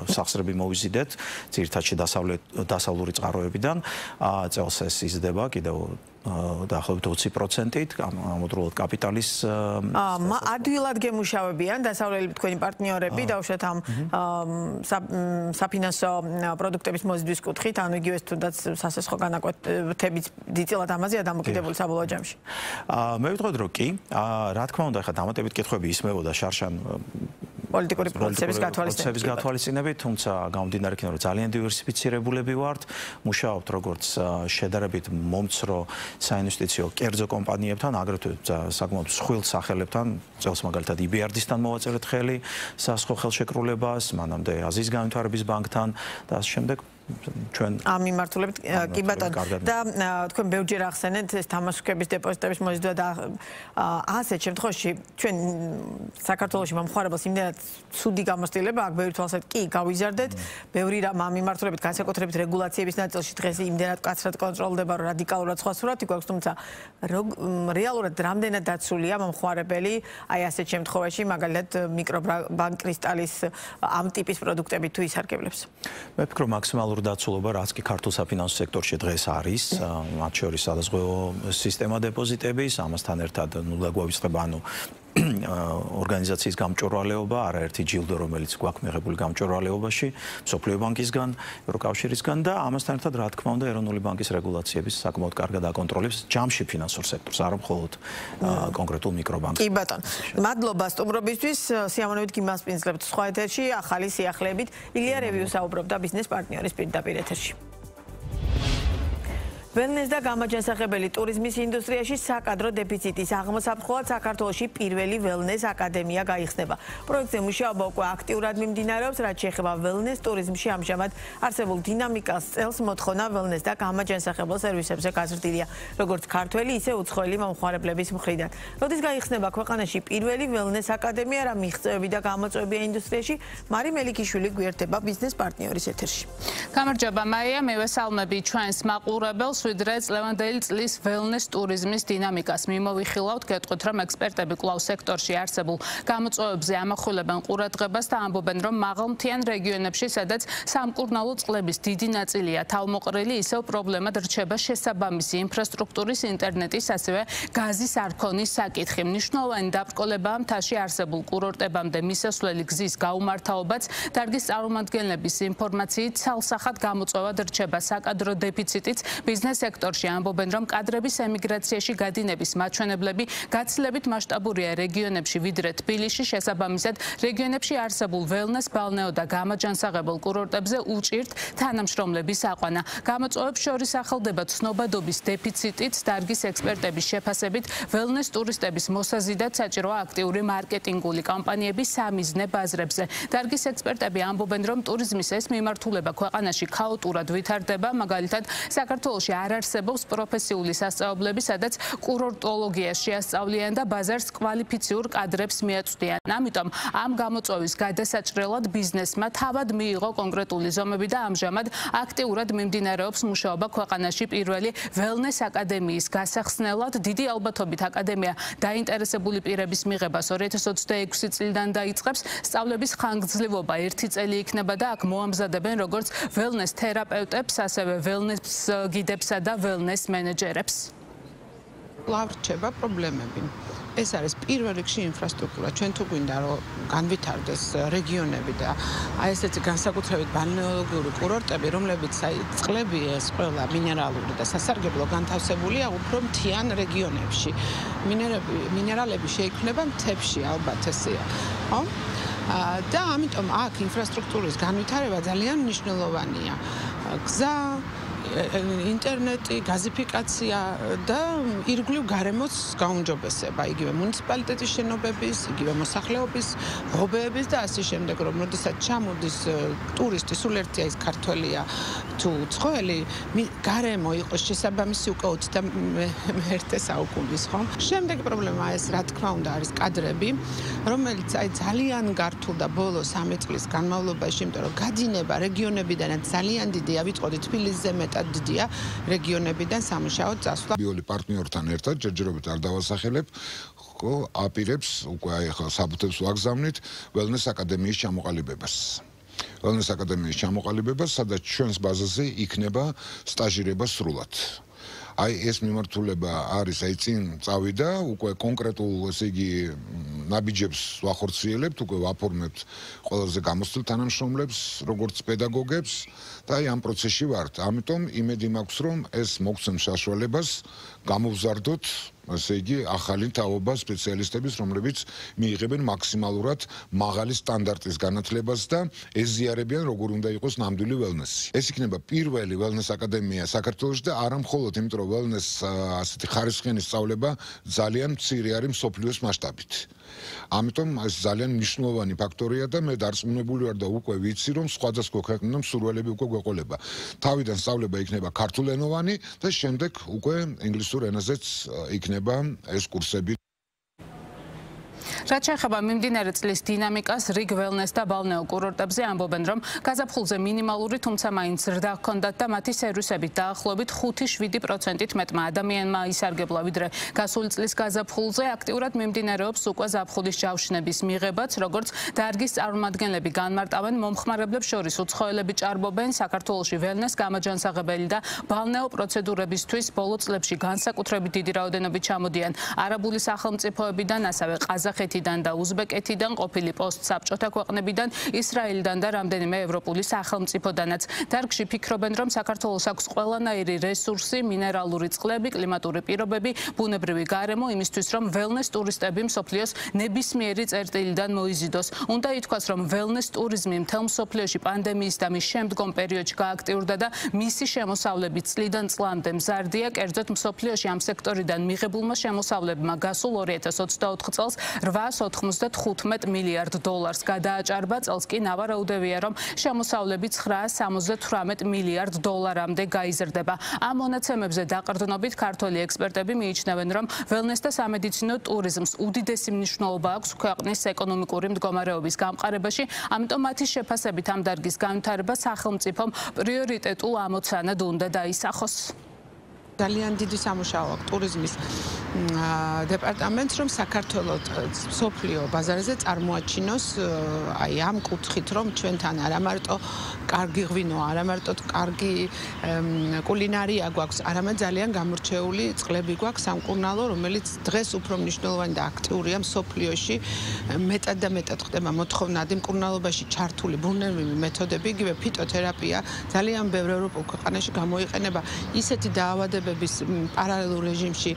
სახსრები მოვიზიდეთ, ძირითადად დასავლური წყაროებიდან. წელს ეს იზრდება კიდევ დაახლოებით 20%-ით, ამოდროულად კაპიტალის ადვილად გემუშავებიან დასავლელი თქვენი პარტნიორები დაუშვათ ამ საფინანსო პროდუქტების მოზიდვის კუთხით, ანუ იგივე თუნდაც სასესხო განაკვეთების დიდწილად ამაზეა დამოკიდებული საბოლოო ჯამში. მე ვიტყოდ რომ კი, რა თქმა უნდა, ხა დამატებით კითხვები ისმევოდა შარშან პოლიტიკური პროცესების გათვალისწინებით, თუმცა გამომდინარე იქიდან რომ ძალიან დივერსიფიცირებულები ვართ, მუშაობთ როგორც შედარებით მომცრო საინვესტიციო კერძო კომპანიებთან, აგრეთვე საკმაოდ მსხვილ სახელებთან, წელს მაგალითად EBRD-სთან მოვაწერეთ ხელი სასხო ხელშეკრულებას, მანამდე აზიის განვითარების ბანკთან და ამ შემდეგ ჩვენ ამ მიმართულებით კი ბატონო და თქვენ ბევრჯერ ახსენეთ ეს თამაშების დეპოზიტების მოზიდვა და ასეთ შემთხვევაში ჩვენ საქართველოში მომხმარებელს იმდენად ცუდი გამოცდილება აქვს ბევრი თვალსაჩინო კი გავიზარდეთ ბევრი რამ ამ მიმართულებით განსაკუთრებით რეგულაციების ნაწილში დღეს იმდენად მკაცრად კონტროლდება რომ რადიკალურად სხვა სურათი გვაქვს თუმცა რეალურად რამდენად დაცულია მომხმარებელი აი ასეთ შემთხვევაში მაგალითად მიკრობანკ კრისტალის ამ ტიპის პროდუქტებით თუ ისარგებლებს მე ვფიქრობ მაქსიმალურ დაცულობა რაც კი ქართულ საფინანსო სექტორში დღეს არის მათ შორის სადაზღვევო სისტემა დეპოზიტების ამასთან ერთად ნუ დაგვავიწყება ანუ ორგანიზაციის გამჭვირვალეობა, არაერთი ჯილდო, რომელიც გვაქვს მიღებული გამჭვირვალეობაში, მსოფლიო ბანკისგან, ევროკავშირისგან და ამასთან ერთად, რა თქმა უნდა, ეროვნული ბანკის რეგულაციების საკმაოდ კარგად აკონტროლებს ჯამში ფინანსურ სექტორს, არა მხოლოდ კონკრეტულ მიკრობანკს. კი ბატონო. მადლობა სტუმრობისთვის. სიამოვნებით გიმასპინძლებთ სხვა ეთერში, ახალი სიახლეებით. ილია რევიუ საუბრობდა ბიზნეს პარტნიორის პირდაპირ ეთერში. Wellness და გამაჯანსაღებელი ტურიზმის ინდუსტრიაში საკადრო დეფიციტის აღმოსაფრთხოად საქართველოში პირველი Wellness აკადემია გაიხსნება. პროექტზე მუშაობა უკვე აქტიურად მიმდინარეობს, რაც შეეხება Wellness ტურიზმში ამჟამად არსებულ დინამიკას წელს მოთხოვნა Wellness და გამაჯანსაღებელ სერვისებზე გაზრდილია, როგორც ქართველი, ისე უცხოელი მომხმარებლების მხრიდან. როდის გაიხსნება ქვეყანაში პირველი Wellness აკადემია, რა მიღწევები და გამოწვევებია ინდუსტრიაში, მარი მელიქიშვილი გვერდება ბიზნეს პარტნიორის ეთერში. გამარჯობა მაია, მე ვესალმები ჩვენს მაყურებელს. ვიდრე წლევანდელი წლის ველნეს ტურიზმის დინამიკას მიმოვიხილავთ, გეტყვით, რომ ექსპერტები კვლავ სექტორში არსებულ გამოწვევებზე ამახვილებენ ყურადღებას და ამბობენ, რომ მაღალმთიან რეგიონებში, სადაც სამკურნალო წყლების დიდი ნაწილია თავმოყრილი, ისევ პრობლემად რჩება შესაბამისი ინფრასტრუქტურის, ინტერნეტის, ასევე გაზის არქონის საკითხი. მნიშვნელოვანი დაბრკოლებაა მთაში არსებულ კურორტებამდე მისასვლელი გზის გაუმართავობაც. დარგის წარმომადგენლების ინფორმაციით ცალსახად გამოწვევად რჩება საკადრო დეფიციტიც. ბიზნეს სექტორში ამბობენ, რომ კადრების ემიგრაციაში გადინების მაჩვენებლები გაცილებით მასშტაბურია რეგიონებში, ვიდრე თბილისში. შესაბამისად, რეგიონებში არსებულ ველნეს, ბალნეო და გამაჯანსაღებელ კურორტებზე უჭირთ თანამშრომლების აყვანა. გამოწვევებს შორის ახალდება ცნობადობის დეფიციტიც. დარგის ექსპერტების შეფასებით, ველნეს ტურისტების მოსაზიდად საჭიროა აქტიური მარკეტინგული კამპანიები სამიზნე ბაზრებზე. დარგის ექსპერტები ამბობენ, რომ ტურიზმის ეს მიმართულება ქვეყანაში ქაოტურად ვითარდება, მაგალითად, საქართველოში არ არსებობს პროფესიული სასწავლებლები, სადაც კურორტოლოგიას შეასწავლიან და ბაზარს კვალიფიციურ კადრებს მიაწვდიან. ამიტომ ამ გამოწვევის გადასაჭრელად ბიზნესმა თავად მიიღო კონკრეტული ზომები და ამჟამად აქტიურად მიმდინარეობს მუშაობა ქვეყანაში პირველი ველნეს აკადემიის გასახსნელად. დიდი ალბათობით აკადემია დაინტერესებული პირების მიღებას 2026 წლიდან დაიწყებს. სწავლების ხანგრძლივობა 1 წელი იქნება და აქ მოამზადებენ როგორც ველნეს თერაპევტებს, ასევე ველნეს გიდებსა და ველნეს მენეჯერებს. ლავრჩება პრობლემები. ეს არის პირველ რიგში ინფრასტრუქტურა. ჩვენ თუ გვინდა რომ განვითარდეს რეგიონები და აი ესეთი განსაკუთრებით ბალნეოლოგიური კურორტები, რომლებიც აი წყლები ეს ყველა მინერალური და სასარგებლო განთავსებულია უფრო მთიან რეგიონებში. მინერალები შეიქმნება მთებში, ალბათ ესეა. ხო? და ამიტომ აქ ინფრასტრუქტურის განვითარება ძალიან მნიშვნელოვანია. გზა, ინტერნეტი, გაზიფიკაცია და ირგვლივ გარემოს გაუმჯობესება, იგივე მუნიციპალიტეტის შენობების, იგივე მოსახლეობის, ღობეების და ასე შემდეგ, რომ როდესაც ჩამოდის ტურისტი, სულ ერთია ის ქართველია თუ ცხოველი, გარემო იყოს შესაბამისი უკვე 21 საუკუნის, ხო? შემდეგი პრობლემა ეს, რა თქმა უნდა, არის კადრები, რომელიც აი ძალიან გართულდა ბოლო 3 წლის განმავლობაში, იმიტომ რომ გადინება რეგიონებიდანაც ძალიან დიდია, ვიტყოდი თბილისზე მეტად დიდია რეგიონებიდან სამუშაოდ წასვლა. ბიული პარტნიორთან ერთად ჯერჯერობით არ დავასახელებ, ხო, აპირებს უკვე აი ახლა საბუთებს ვაგზავნით ველნეს აკადემიის ჩამოყალიბებას. ველნეს აკადემიის ჩამოყალიბებას, სადაც ჩვენს ბაზაზე იქნება სტაჟირება სრულად. აი ეს მიმართულება არის აი წინ წავიდა, უკვე კონკრეტულ ესე იგი ნაბიჯებს ვახორციელებთ, უკვე ვაფორმებთ ყველაზე გამოცდილ თანამშრომლებს, როგორც პედაგოგებს და აი ამ პროცესში ვართ. ამიტომ იმედი მაქვს, რომ ეს მოგცემს საშუალებას გამოვზარდოთ ასე იგი ახალი თაობა სპეციალისტების, რომლებიც მიიღებენ მაქსიმალურად მაღალი სტანდარტის განათლებას და ეზიარებიან როგორ უნდა იყოს ნამდვილი ველნესი. ეს იქნება პირველი ველნეს აკადემია საქართველოში და არა მხოლოდ იმიტომ, რომ ველნეს ასეთი ხარისხიანი სწავლება ძალიან მცირე არის მსოფლიოს მასშტაბით. ამიტომ ეს ძალიან მნიშვნელოვანი ფაქტორია და მე დარწმუნებული ვარ და უკვე ვიცი, რომ სხვადასხვა ქვეყნიდან მსურველები უკვე გვეყოლება. თავიდან სწავლება იქნება ქართულენოვანი და შემდეგ უკვე ინგლისურ ენაზეც იქნება ეს კურსები. რაც შეეხება მიმდინარე წლის დინამიკას, რიგ ველნეს და ბალნეო კურორტებზე ამბობენ, რომ გაზაფხულზე მინიმალური, თუმცა მაინც ზრდა ჰქონდათ და მათი სერვისებით დაახლოებით 5-7%-ით მეტმა ადამიანმა ისარგებლა, ვიდრე გასული წლის გაზაფხულზე. აქტიურად მიმდინარეობს უკვე ზაფხულის ჯავშნების მიღებაც, როგორც დარგის წარმომადგენლები განმარტავენ, მომხმარებლებს შორის უცხოელები ჭარბობენ. საქართველოში ველნეს, გამაჯანსაღებელი და ბალნეო პროცედურებისთვის ბოლო წლებში განსაკუთრებით დიდი რაოდენობით ჩამოდიან არაბული სახელმწიფოებიდან, ასევე ყაზახეთიდან და უზბეკეთიდან, ყოფილი პოსტსაბჭოთა ქვეყნებიდან, ისრაელიდან და რამდენიმე ევროპული სახელმწიფოდანაც. დარგში ფიქრობენ, რომ საქართველოს აქვს ყველანაირი რესურსი, მინერალური წყლები, კლიმატური პირობები, ბუნებრივი გარემო იმისთვის, რომ ველნეს ტურისტები მსოფლიოს ნებისმიერი წერტილიდან მოიზიდოს. უნდა ითქვას, რომ ველნეს ტურიზმი მთელ მსოფლიოში პანდემიის და მის შემდგომ პერიოდში გააქტიურდა და მისი შემოსავლები წლიდან წლამდე მზარდია. კერძოდ მსოფლიოში ამ სექტორიდან მიღებულმა შემოსავლებმა გასულ 2024 წელს 895 მილიარდ დოლარს გადააჭარბა. წელს კი ნავარაუდევია, რომ შემოსავლები 978 მილიარდ დოლარამდე გაიზრდება. ამ მონაცემებზე დაყრდნობით ქართველი ექსპერტები მიიჩნევენ, რომ ველნეს და სამედიცინო ტურიზმს უდიდესი მნიშვნელობა აქვს ქვეყნის ეკონომიკური მდგომარეობის გამყარებაში, ამიტომ მათი შეფასებით ამ დარგის განვითარება სახელმწიფომ პრიორიტეტულ ამოცანად უნდა დაისახოს. ძალიან დიდი სამუშაო აქვს ტურიზმის დეპარტამენტს, რომ საქართველოს სოფლიო ბაზარზე წარმოაჩინოს აი ამ კუთხით, რომ ჩვენთან არა მარტო კარგი ღვინო, არა მარტო კარგი კულინარია გვაქვს, არამედ ძალიან გამორჩეული წყლები გვაქვს სამკურნალო, რომელიც დღეს უფრო მნიშვნელოვანი და აქტიურია მსოფლიოში. მეტად და მეტად ხდება მოთხოვნა მკურნალობაში ჩართული ბუნებრივი მეთოდები, იგივე ფიტოთერაპია ძალიან ბევრ ევროპულ ქვეყანაში გამოიყენება ისეთი დაავადებების პარალელურ რეჟიმში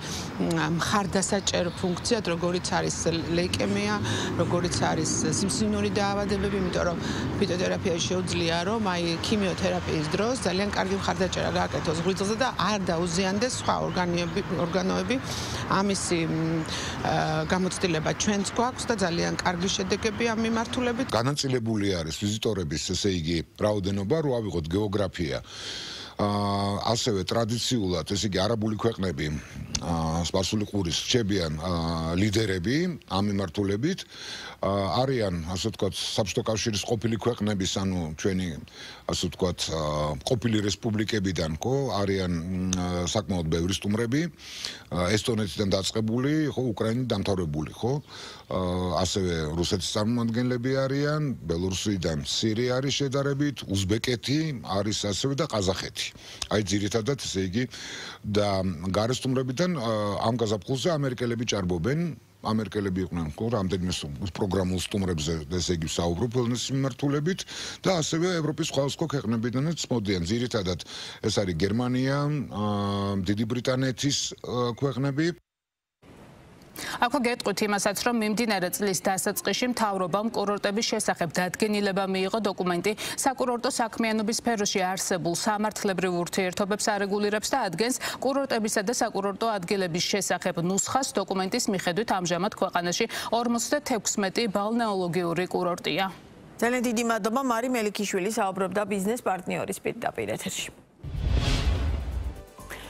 მხარდასაჭერო ფუნქციად, როგორიც არის ლეიკემია, როგორიც არის სიმსივნური დაავადებები, იმიტომ რომ ფიტოთერაპიაში შეუძლია რომ აი ქიმიოთერაპიის დროს ძალიან კარგი მხარდაჭერა გააკეთოს ღვიძლზე და არ დაუზიანდეს სხვა ორგანოები. ამისი გამოცდილება ჩვენც გვაქვს და ძალიან კარგი შედეგები ამ მიმართულებით. განაწილებული არის ვიზიტორების, ესე იგი, რაოდენობა, რო ავიღოთ გეოგრაფია. ასევე ტრადიციულად, ესე იგი, არაბული ქვეყნები, სპარსული ყურის რჩებიან ლიდერები ამ მიმართულებით. არიან, ასე ვთქვათ, საბჭოთა კავშირის ყოფილი ქვეყნების, ანუ ჩვენი, ასე ვთქვათ, ყოფილი რესპუბლიკებიდან, ხო, არიან საკმაოდ ბევრი სტუმრები, ესტონეთიდან დაწყებული, ხო, უკრაინიდან დამთავრებული, ხო? ასევე რუსეთის წარმომადგენლები არიან, ბელორუსიდან სირია არის შედარებით, უზბეკეთი არის ასევე და ყაზახეთი. აი ძირითადად, ესე იგი, და გარესტუმრებიდან ამ გაზაფხულზე ამერიკელები ჭარბობენ. ამერიკელები იყვნენ ხო რამდენიმე პროგრამულ სტუმრებზე, ესე იგი, საუბრობ ველნესის მიმართულებით და ასევე ევროპის სხვადასხვა ქვეყნებიდანაც მოდიან. ძირითადად ეს არის გერმანია, დიდი ბრიტანეთის ქვეყნები. Აქ გეტყვით იმასაც, რომ მიმდინარე წლის დასაწყისში მთავრობამ კურორტების შესახებ დადგენილება მიიღო დოკუმენტი საკურორტო საქმიანობის სფეროში არსებულ სამართლებრივ ურთიერთობებს არეგულირებს და ადგენს კურორტებისა და საკურორტო ადგილების შესახებ ნუსხას. დოკუმენტის მიხედვით ამჟამად ქვეყანაში 56 ბალნეოლოგიური კურორტია. ძალიან დიდი მადლობა მარი მელიქიშვილი საუბრობდა ბიზნეს პარტნიორის პირდაპირ ეთერში.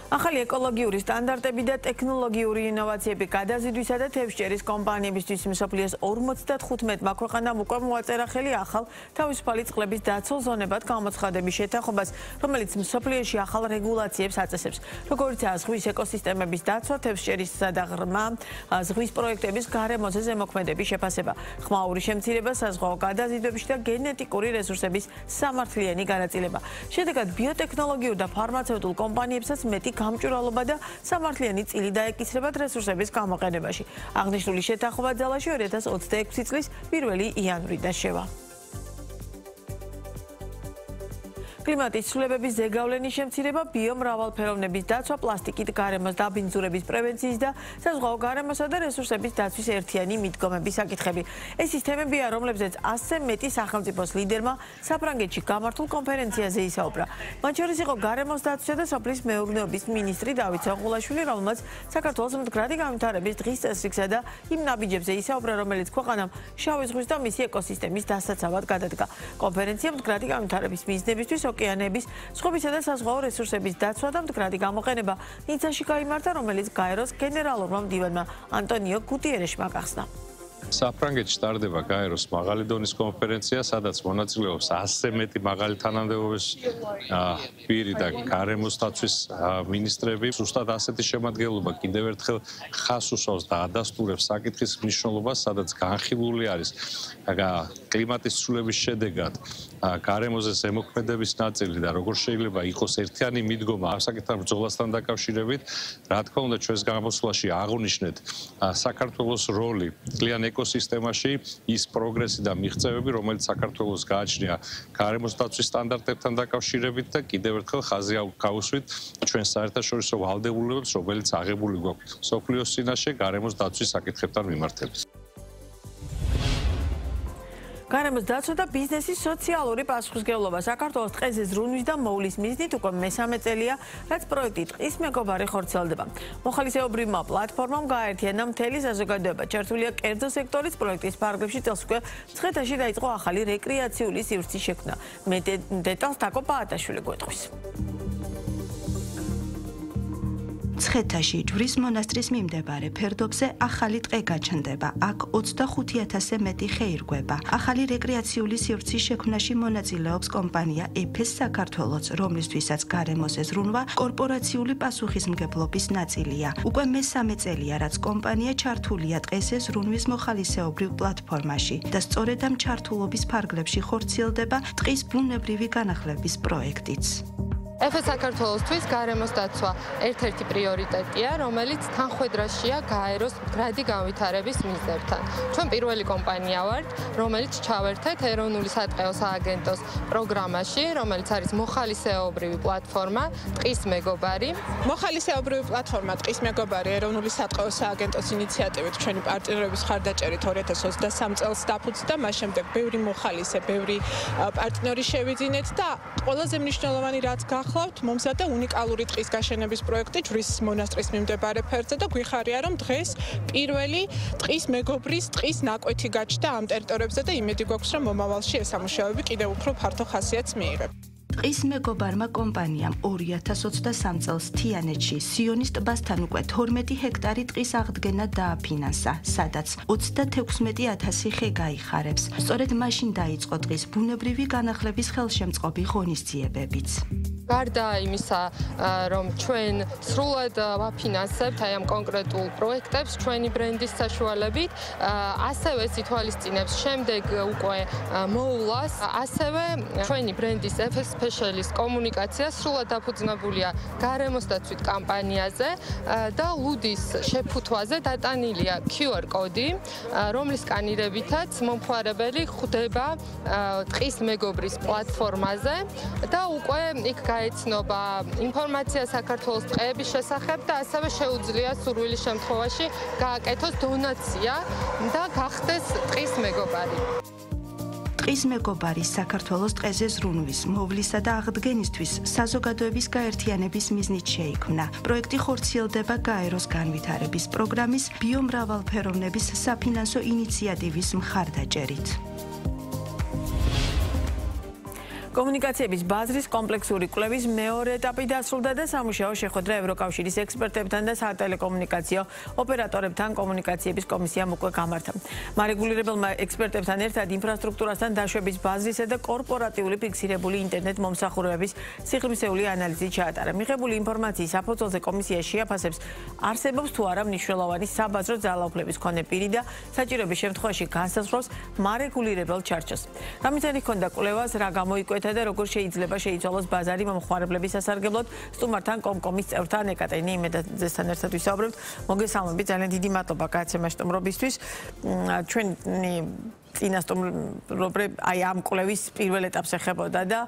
ახალი ეკოლოგიური სტანდარტები და ტექნოლოგიური ინოვაციები გადაზიდვისა და თევზჭერის კომპანიებისთვის მსოფლიოს 55 ქვეყანამ უკვე მოაწერა ხელი ახალ თავისუფალი წყლების დაცულ ზონებად გამოცხადების შეთანხმებას, რომელიც მსოფლიოში ახალ რეგულაციებს აწესებს, როგორიცაა ზღვის ეკოსისტემების დაცვა, თევზჭერისა და ღრმა ზღვის პროექტების გარემოზე ზემოქმედების შეფასება, ხმაური შემცირება საზღვაო გადაზიდვებში და გენეტიკური რესურსების სამართლიანი განაწილება. შედეგად ბიოტექნოლოგიურ და ფარმაცევტულ კომპანიებსაც მეტი გამჭვირვალობა და სამართლიანი წილი დაეკისრებათ რესურსების გამოყენებაში. აღნიშნული შეთანხმება ძალაში 2026 წლის 1 იანვრიდან შევა. კლიმატის ცვლილებების ზეგავლენის შემცირება, ბიომრავალფეროვნების დაცვა, პლასტიკით გარემოს დაბინძურების პრევენციის და საზღვაო გარემოსა და რესურსების დაცვის ერთიანი მიდგომების საკითხები. ეს ის თემებია, რომლებზეც 100-ზე მეტი სახელმწიფოს ლიდერმა საფრანგეთში გამართულ კონფერენციაზე ისაუბრა. მათ შორის იყო გარემოს დაცვისა და სოფლის მეურნეობის მინისტრი დავით სონღულაშვილი, რომელმაც საქართველოს მდგრადი განვითარების დღის წესრიგსა და იმ ნაბიჯებზე ისაუბრა, რომელიც ქვეყანამ შავი ზღვის და მისი ეკოსისტემის დასაცავად გადადგა. კონფერენცია მდგრადი განვითარების მიზნებისთვის ოკეანეების, ზღვებისა და საზღვაო რესურსების დაცვა და მდგრადი გამოყენება ნიცაში გაიმართა, რომელიც გაეროს გენერალურმა მდივანმა ანტონიო გუტიერეშმა გახსნა. საფრანგეთში ტარდება გაეროს მაღალი დონის კონფერენცია, სადაც მონაწილეობს 100-ზე მეტი მაღალი თანამდებობის პირი და გარემოს დაცვის მინისტრები. ზუსტად ასეთი შემადგენლობა კიდევ ერთხელ ხას უსვავს და ადასტურებს საკითხის მნიშვნელობას, სადაც განხილული არის კლიმატის ცვლილების შედეგად გარემოზე ზემოქმედების ნაწილი და როგორ შეიძლება იყოს ერთიანი მიდგომა ამ საკითხთან ბრძოლასთან დაკავშირებით. რა თქმა უნდა, ჩვენს გამოსვლაში აღნიშნეთ საქართველოს როლი კლიენ ეკოსისტემაში, ის პროგრესი და მიღწევები, რომელიც საქართველოს გააჩნია გარემოს დაცვის სტანდარტებთან დაკავშირებით და კიდევ ერთხელ ხაზი გავუსვით ჩვენ საერთაშორისო ვალდებულებებს, რომელიც აღებული გვაქვს მსოფლიოს წინაშე გარემოს დაცვის საკითხებთან მიმართებით. გარემოს დაცვა და ბიზნესის სოციალური პასუხისმგებლობა. საქართველოს ტყეზე ზრუნვის და მოვლის მიზნით უკვე მე-3 წელია, რაც პროექტი ტყის მეგობარი ხორციელდება. მოხალისეობრივმა პლატფორმამ გააერთიანა მთელი საზოგადოება. ჩართულია კერძო სექტორის პროექტის ფარგლებში წელს უკვე მცხეთაში დაიწყო ახალი რეკრეაციული სივრცის შექმნა. მეტ დეტალს თაკო პაატაშვილი გვეტყვის. მცხეთაში ჯვრის მონასტრის მიმდებარე ფერდობზე ახალი ტყე გაჩნდება. აქ 25,000-ზე მეტი ხე ირგვება. ახალი რეკრეაციული სივრცის შექმნაში მონაწილეობს კომპანია EPES საქართველოს, რომლისთვისაც გარემოზე ზრუნვა კორპორაციული პასუხისმგებლობის ნაწილია. უკვე მესამე წელია, რაც კომპანია ჩართულია ტყეზე ზრუნვის მოხალისეობრივ პლატფორმაში და სწორედ ამ ჩართულობის ფარგლებში ხორციელდება ტყის ბუნებრივი განახლების პროექტიც. EPES საქართველოსთვის გარემოს დაცვა ერთ-ერთი პრიორიტეტია, რომელიც თანხვედრაშია გაეროს მდგრადი განვითარების მიზნებთან. ჩვენ პირველი კომპანია ვართ, რომელიც ჩავერთეთ ეროვნული სატყეო სააგენტოს პროგრამაში, რომელიც არის მოხალისეობრივი პლატფორმა ტყის მეგობარი. მოხალისეობრივი პლატფორმა ტყის მეგობარი ეროვნული სატყეო სააგენტოს ინიციატივით ჩვენი პარტნიორების ხარდაჭერით 2023 წელს დაფუძნდა, მას შემდეგ ბევრი მოხალისე, ბევრი პარტნიორი შევიძინეთ და ყველაზე მნიშვნელოვანი რაც გახლავთ მომზადდა უნიკალური ტყის გაშენების პროექტი ჯვრის მონასტრის მიმდებარე ფერდზე და გვიხარია რომ დღეს პირველი ტყის მეგობრის ტყის ნაკვეთი გაჩნდა ამ ტერიტორიებზე და იმედი გვაქვს რომ მომავალში ეს სამუშაოები კიდევ უფრო ფართო ხასიათს მიიღებს. ტყის მეგობარმა კომპანიამ 2023 წელს თიანეთში სიონის ტბასთან უკვე 12 ჰექტარი ტყის აღდგენა დააფინანსა, სადაც 36,000 ხე გაიხარებს. სწორედ მაშინ დაიწყო ტყის ბუნებრივი განახლების ხელშემწყობი ღონისძიებებიც. გარდა იმისა, რომ ჩვენ სრულად ვაფინანსებთ აი ამ კონკრეტულ პროექტებს ჩვენი ბრენდის საშუალებით, ასევე ითვალისწინებს შემდეგ უკვე მოულას, ასევე ჩვენი ბრენდის EPES Specialist კომუნიკაცია სრულად დაფუძნებულია გარემოს დაცვით კამპანიაზე და ლუდის შეფუთვაზე დატანილია QR კოდი, რომლის სკანირებითაც მომხმარებელი ხვდება ტყის მეგობრის პლატფორმაზე და უკვე იქ გაეცნობა ინფორმაცია საქართველოს ტყეების შესახებ და ასევე შეუძლია სურვილის შემთხვევაში გააკეთოს დონაცია და გახდეს ტყის მეგობარი. ტყის მეგობარი საქართველოს ტყეზე ზრუნვის, მოვლისა და აღდგენისთვის საზოგადოების გაერთიანების მიზნით შეიქმნა. პროექტი ხორციელდება გაეროს განვითარების პროგრამის ბიომრავალფეროვნების საფინანსო ინიციატივის მხარდაჭერით. კომუნიკაციების ბაზრის კომპლექსური კვლევის მეორე ეტაპი დასრულდა და სამუშაო შეხვედრა ევროკავშირის ექსპერტებთან და სატელეკომუნიკაციო ოპერატორებთან კომუნიკაციების კომისიამ უკვე გამართა. მარეგულირებელმა ექსპერტებთან ერთად ინფრასტრუქტურასთან დაშვების ბაზრისა და კორპორატიული ფიქსირებული ინტერნეტ მომსახურებების სიღრმისეული ანალიზი ჩაატარა. მიღებული ინფორმაციის საფუძველზე კომისია შეაფასებს, არსებობს თუ არა მნიშვნელოვანი საბაზრო ძალაუფლების მქონე პირი და საჭიროების შემთხვევაში განსაზღვრავს მარეგულირებელ ჩარჩოს. რა მიზანი ჰქონდა კვლევას, რა გამოიკვეთა და როგორ შეიძლება შეიცვალოს ბაზარი მომხმარებლების სასარგებლოდ, სტუმართან კომკომის წევრთან ეკატერინე იმედაძესთან ერთად ვისაუბრებთ. მოგესალმებით, ძალიან დიდი მადლობა გადაცემა სტუმრობისთვის. ჩვენი წინასწომრობ აი ამ კვლევის პირველ ეტაპს ეხებოდა და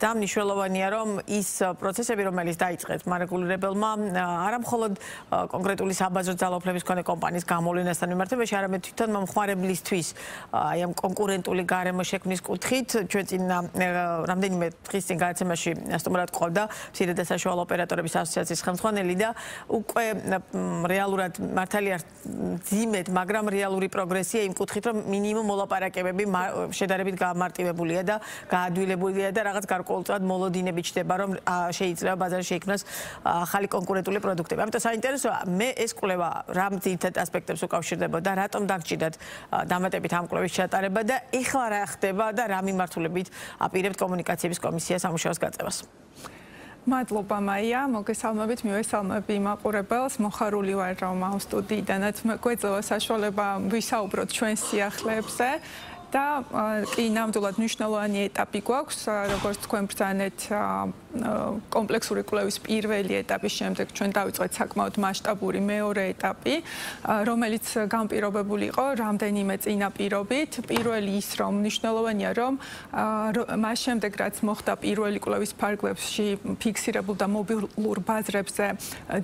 მნიშვნელოვანია რომ ის პროცესები რომელიც დაიწყეთ მარეგულირებელმა არა მხოლოდ კონკრეტული საბაზრო ძალაუფლების მქონე კომპანიის გამოვლენასთან მიმართებაში, არამედ თვითონ მომხმარებლისთვის აი ამ კონკურენტული გარემო შექმნის კუთხით ჩვენ წინ რამდენიმე დღის წინ გადაცემაში სტუმრად ყავდა მცირე და საშუალო ოპერატორების ასოციაციის ხელმძღვანელი და უკვე რეალურად მართალია ძიმედ, მაგრამ რეალური პროგრესია იმ კუთხით რომ მინიმუმ ლაპარაკებები შედარებით გამარტივებულია და გაადვილებულია და რაღაც გარკვეულწილად მოლოდინები ჩდება, რომ შეიძლება ბაზარში შეიქმნას ახალი კონკურენტული პროდუქტები. ამიტომ საინტერესოა, მე ეს კვლევა რა ძირითად ასპექტებს უკავშირდებოდა, რატომ დაგჭირდათ დამატებით ამ კვლევის ჩატარება და ეხლა რა ხდება და რა მიმართულებით აპირებთ კომუნიკაციების კომისია სამუშაოს გაწევას. მადლობა მაია, მოგესალმებით, მივესალმები მაყურებელს, მოხარული ვარ რომ ამ სტუდიიდანაც გვეძლევა საშუალება ვისაუბროთ ჩვენ სიახლეებზე და კი ნამდვილად მნიშვნელოვანი ეტაპი გვაქვს, როგორც თქვენ ბრძანეთ კომპლექსური კვლევის პირველი ეტაპის შემდეგ ჩვენ დავიწყეთ საკმაოდ მასშტაბური მეორე ეტაპი, რომელიც განპირობებული იყო რამდენიმე წინაპირობით. პირველი ის რომ მნიშვნელოვანია რომ მას შემდეგ რაც მოხდა პირველი კვლევის ფარგლებში ფიქსირებულ და მობილურ ბაზრებზე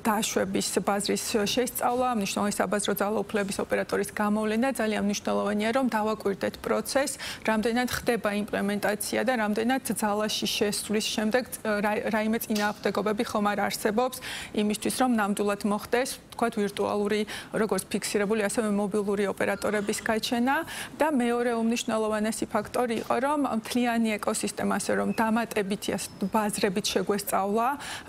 დაშვების ბაზრის შესწავლა, მნიშვნელოვანი საბაზრო ძალაუფლების ოპერატორის გამოვლენა, ძალიან მნიშვნელოვანია რომ დავაკვირდეთ პროცესს, რამდენად ხდება იმპლემენტაცია და რამდენად ძალაში შესვლის შემდეგ რაიმე წინააღმდეგობები ხომ არ არსებობს იმისთვის, რომ ნამდვილად მოხდეს თქვათ ვირტუალური როგორც ფიქსირებული ასევე მობილური ოპერატორების გაჩენა და მეორე უმნიშვნელოვანესი ფაქტორი იყო რომ მთლიანი ეკოსისტემა ასე რომ დამატებითი ბაზრებით შეგვესწავლა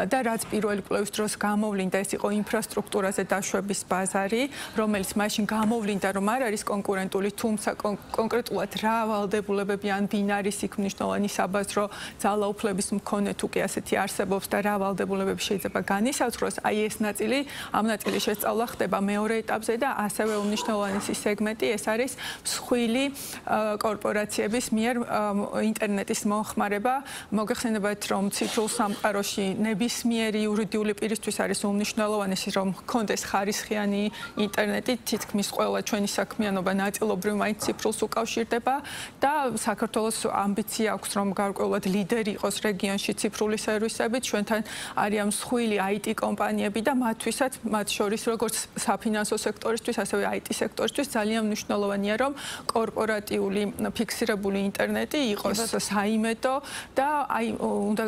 და რაც პირველი კვლევის დროს გამოვლინდა ეს იყო ინფრასტრუქტურაზე დაშვების ბაზარი რომელიც მაშინ გამოვლინდა რომ არ არის კონკურენტული თუმცა კონკრეტულად რა ვალდებულებები ან ვინ არის იქ მნიშვნელოვანი საბაზრო ძალაუფლების მქონე თუ კი ასეთი არსებობს და რა ვალდებულებები შეიძლება განისაზღვროს აი ეს ნაწილი ამ ნაწილის შესწავლა ხდება მეორე ეტაპზე და ასევე უმნიშვნელოვანესი სეგმენტი ეს არის მსხვილი კორპორაციების მიერ ინტერნეტის მოხმარება მოგეხსენებათ რომ ციფრულ სამყაროში ნებისმიერი იურიდიული პირისთვის არის უმნიშვნელოვანესი რომ ჰქონდეს ხარისხიანი ინტერნეტი თითქმის ყველა ჩვენი საქმიანობა ნაწილობრივ მაინც ციფრულს უკავშირდება და საქართველოს ამბიცია აქვს რომ გარკვეულად ლიდერი იყოს რეგიონში ციფრული სერვისებით ჩვენთან არიან მსხვილი IT კომპანიები და მათთვისაც მათ შორის როგორც საფინანსო სექტორისთვის ასევე IT სექტორისთვის ძალიან მნიშვნელოვანია რომ კორპორატიული ფიქსირებული ინტერნეტი იყოს საიმედო და აი უნდა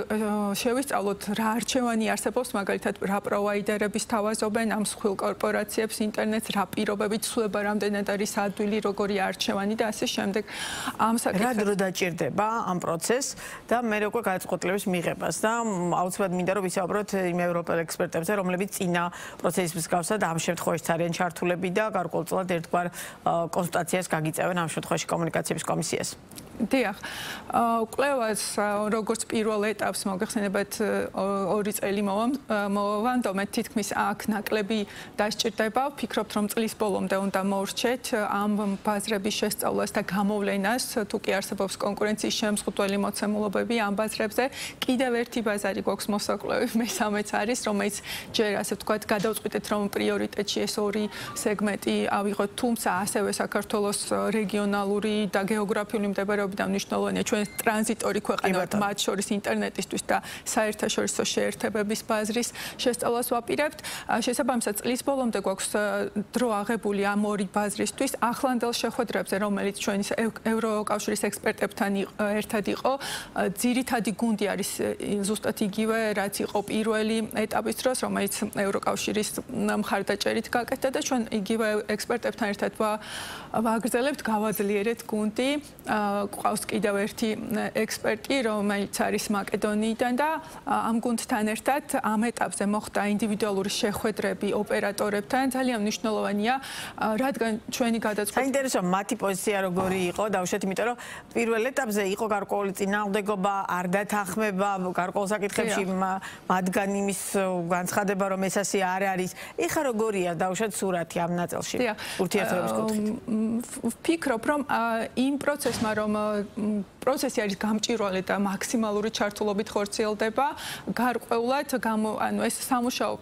შევისწავლოთ რა არჩევანი არსებობს მაგალითად რა პროვაიდერები სთავაზობენ ამ მსხვილ კორპორაციებს ინტერნეტს რა პირობებით ცვლება რამდენად არის ადვილი როგორი არჩევანი და ასე შემდეგ ამ საკითხებს რა დრო დაჭირდება ამ პროცესს და მე უკვე გადაწყვეტილების მიღებას და აუცილებლად მინდა რომ ვისაუბროთ იმ ევროპელ ექსპერტებზე რომლებიც წინა პროცესის მსგავსად ამ შემთხვევაში ძალიან ჩართულები და გარკვეულწილად ერთგვარ კონსულტაციას გაგიწევენ ამ შემთხვევაში კომუნიკაციების კომისიას. დიახ, კვლევას როგორც პირველ ეტაპს მოგეხსენებათ 2 წელი მოვავანდომე თითქმის აქ ნაკლები დასჭირდება. ვფიქრობთ რომ წლის ბოლომდე უნდა მოვრჩეთ ამ ბაზრების შესწავლას და გამოვლენას, თუ კი არსებობს კონკურენციის შემზღუდველი მოცემულობები ამ ბაზრებზე. კიდევ ერთი ბაზარი გვაქვს მოსაკლევი, მესამეც არის, რომელიც ჯერ ასე ვთქვათ გადავწყვიტეთ რომ პრიორიტეტში ეს ორი სეგმენტი ავიღოთ, თუმცა ასევე საქართველოს რეგიონალური და გეოგრაფიული მდებარეობა და მნიშვნელოვანია ჩვენ ტრანზიტორი ქვეყანა ვართ მათ შორის ინტერნეტისთვის და საერთაშორისო შეერთებების ბაზრის შესწავლას ვაპირებთ. შესაბამისად წლის ბოლომდე გვაქვს დრო აღებული ამ ორი ბაზრისთვის ახლანდელ შეხვედრებზე რომელიც ჩვენი ევროკავშირის ექსპერტებთან ერთად იყო ძირითადი გუნდი არის ზუსტად იგივე რაც იყო პირველი ეტაპის დროს რომელიც ევროკავშირის მხარდაჭერით გაკეთდა და ჩვენ იგივე ექსპერტებთან ერთად ვაგრძელებთ გავაძლიერეთ გუნდი ყავს კიდევ ერთი ექსპერტი, რომელიც არის მაკედონიიდან და ამ გუნდთან ერთად ამ ეტაპზე მოხდა ინდივიდუალური შეხვედრები ოპერატორებთან. ძალიან მნიშვნელოვანია, რადგან ჩვენი გადაწყვეტილება საინტერესოა მათი პოზიცია როგორი იყო, დავუშვათ, იმიტომ რომ პირველ ეტაპზე იყო გარკვეული წინააღმდეგობა, არ დათანხმება გარკვეულ საკითხებში მათგან იმის განცხადება, რომ ეს ასე არ არის. ეხლა როგორია დავუშვათ სურათი ამ ნაწილში ურთიერთობების კუთხით? ვფიქრობ, რომ იმ პროცესმა რომ პროცესი არის გამჭვირვალე და მაქსიმალური ჩართულობით ხორციელდება, გარკვეულად ანუ ეს სამუშაო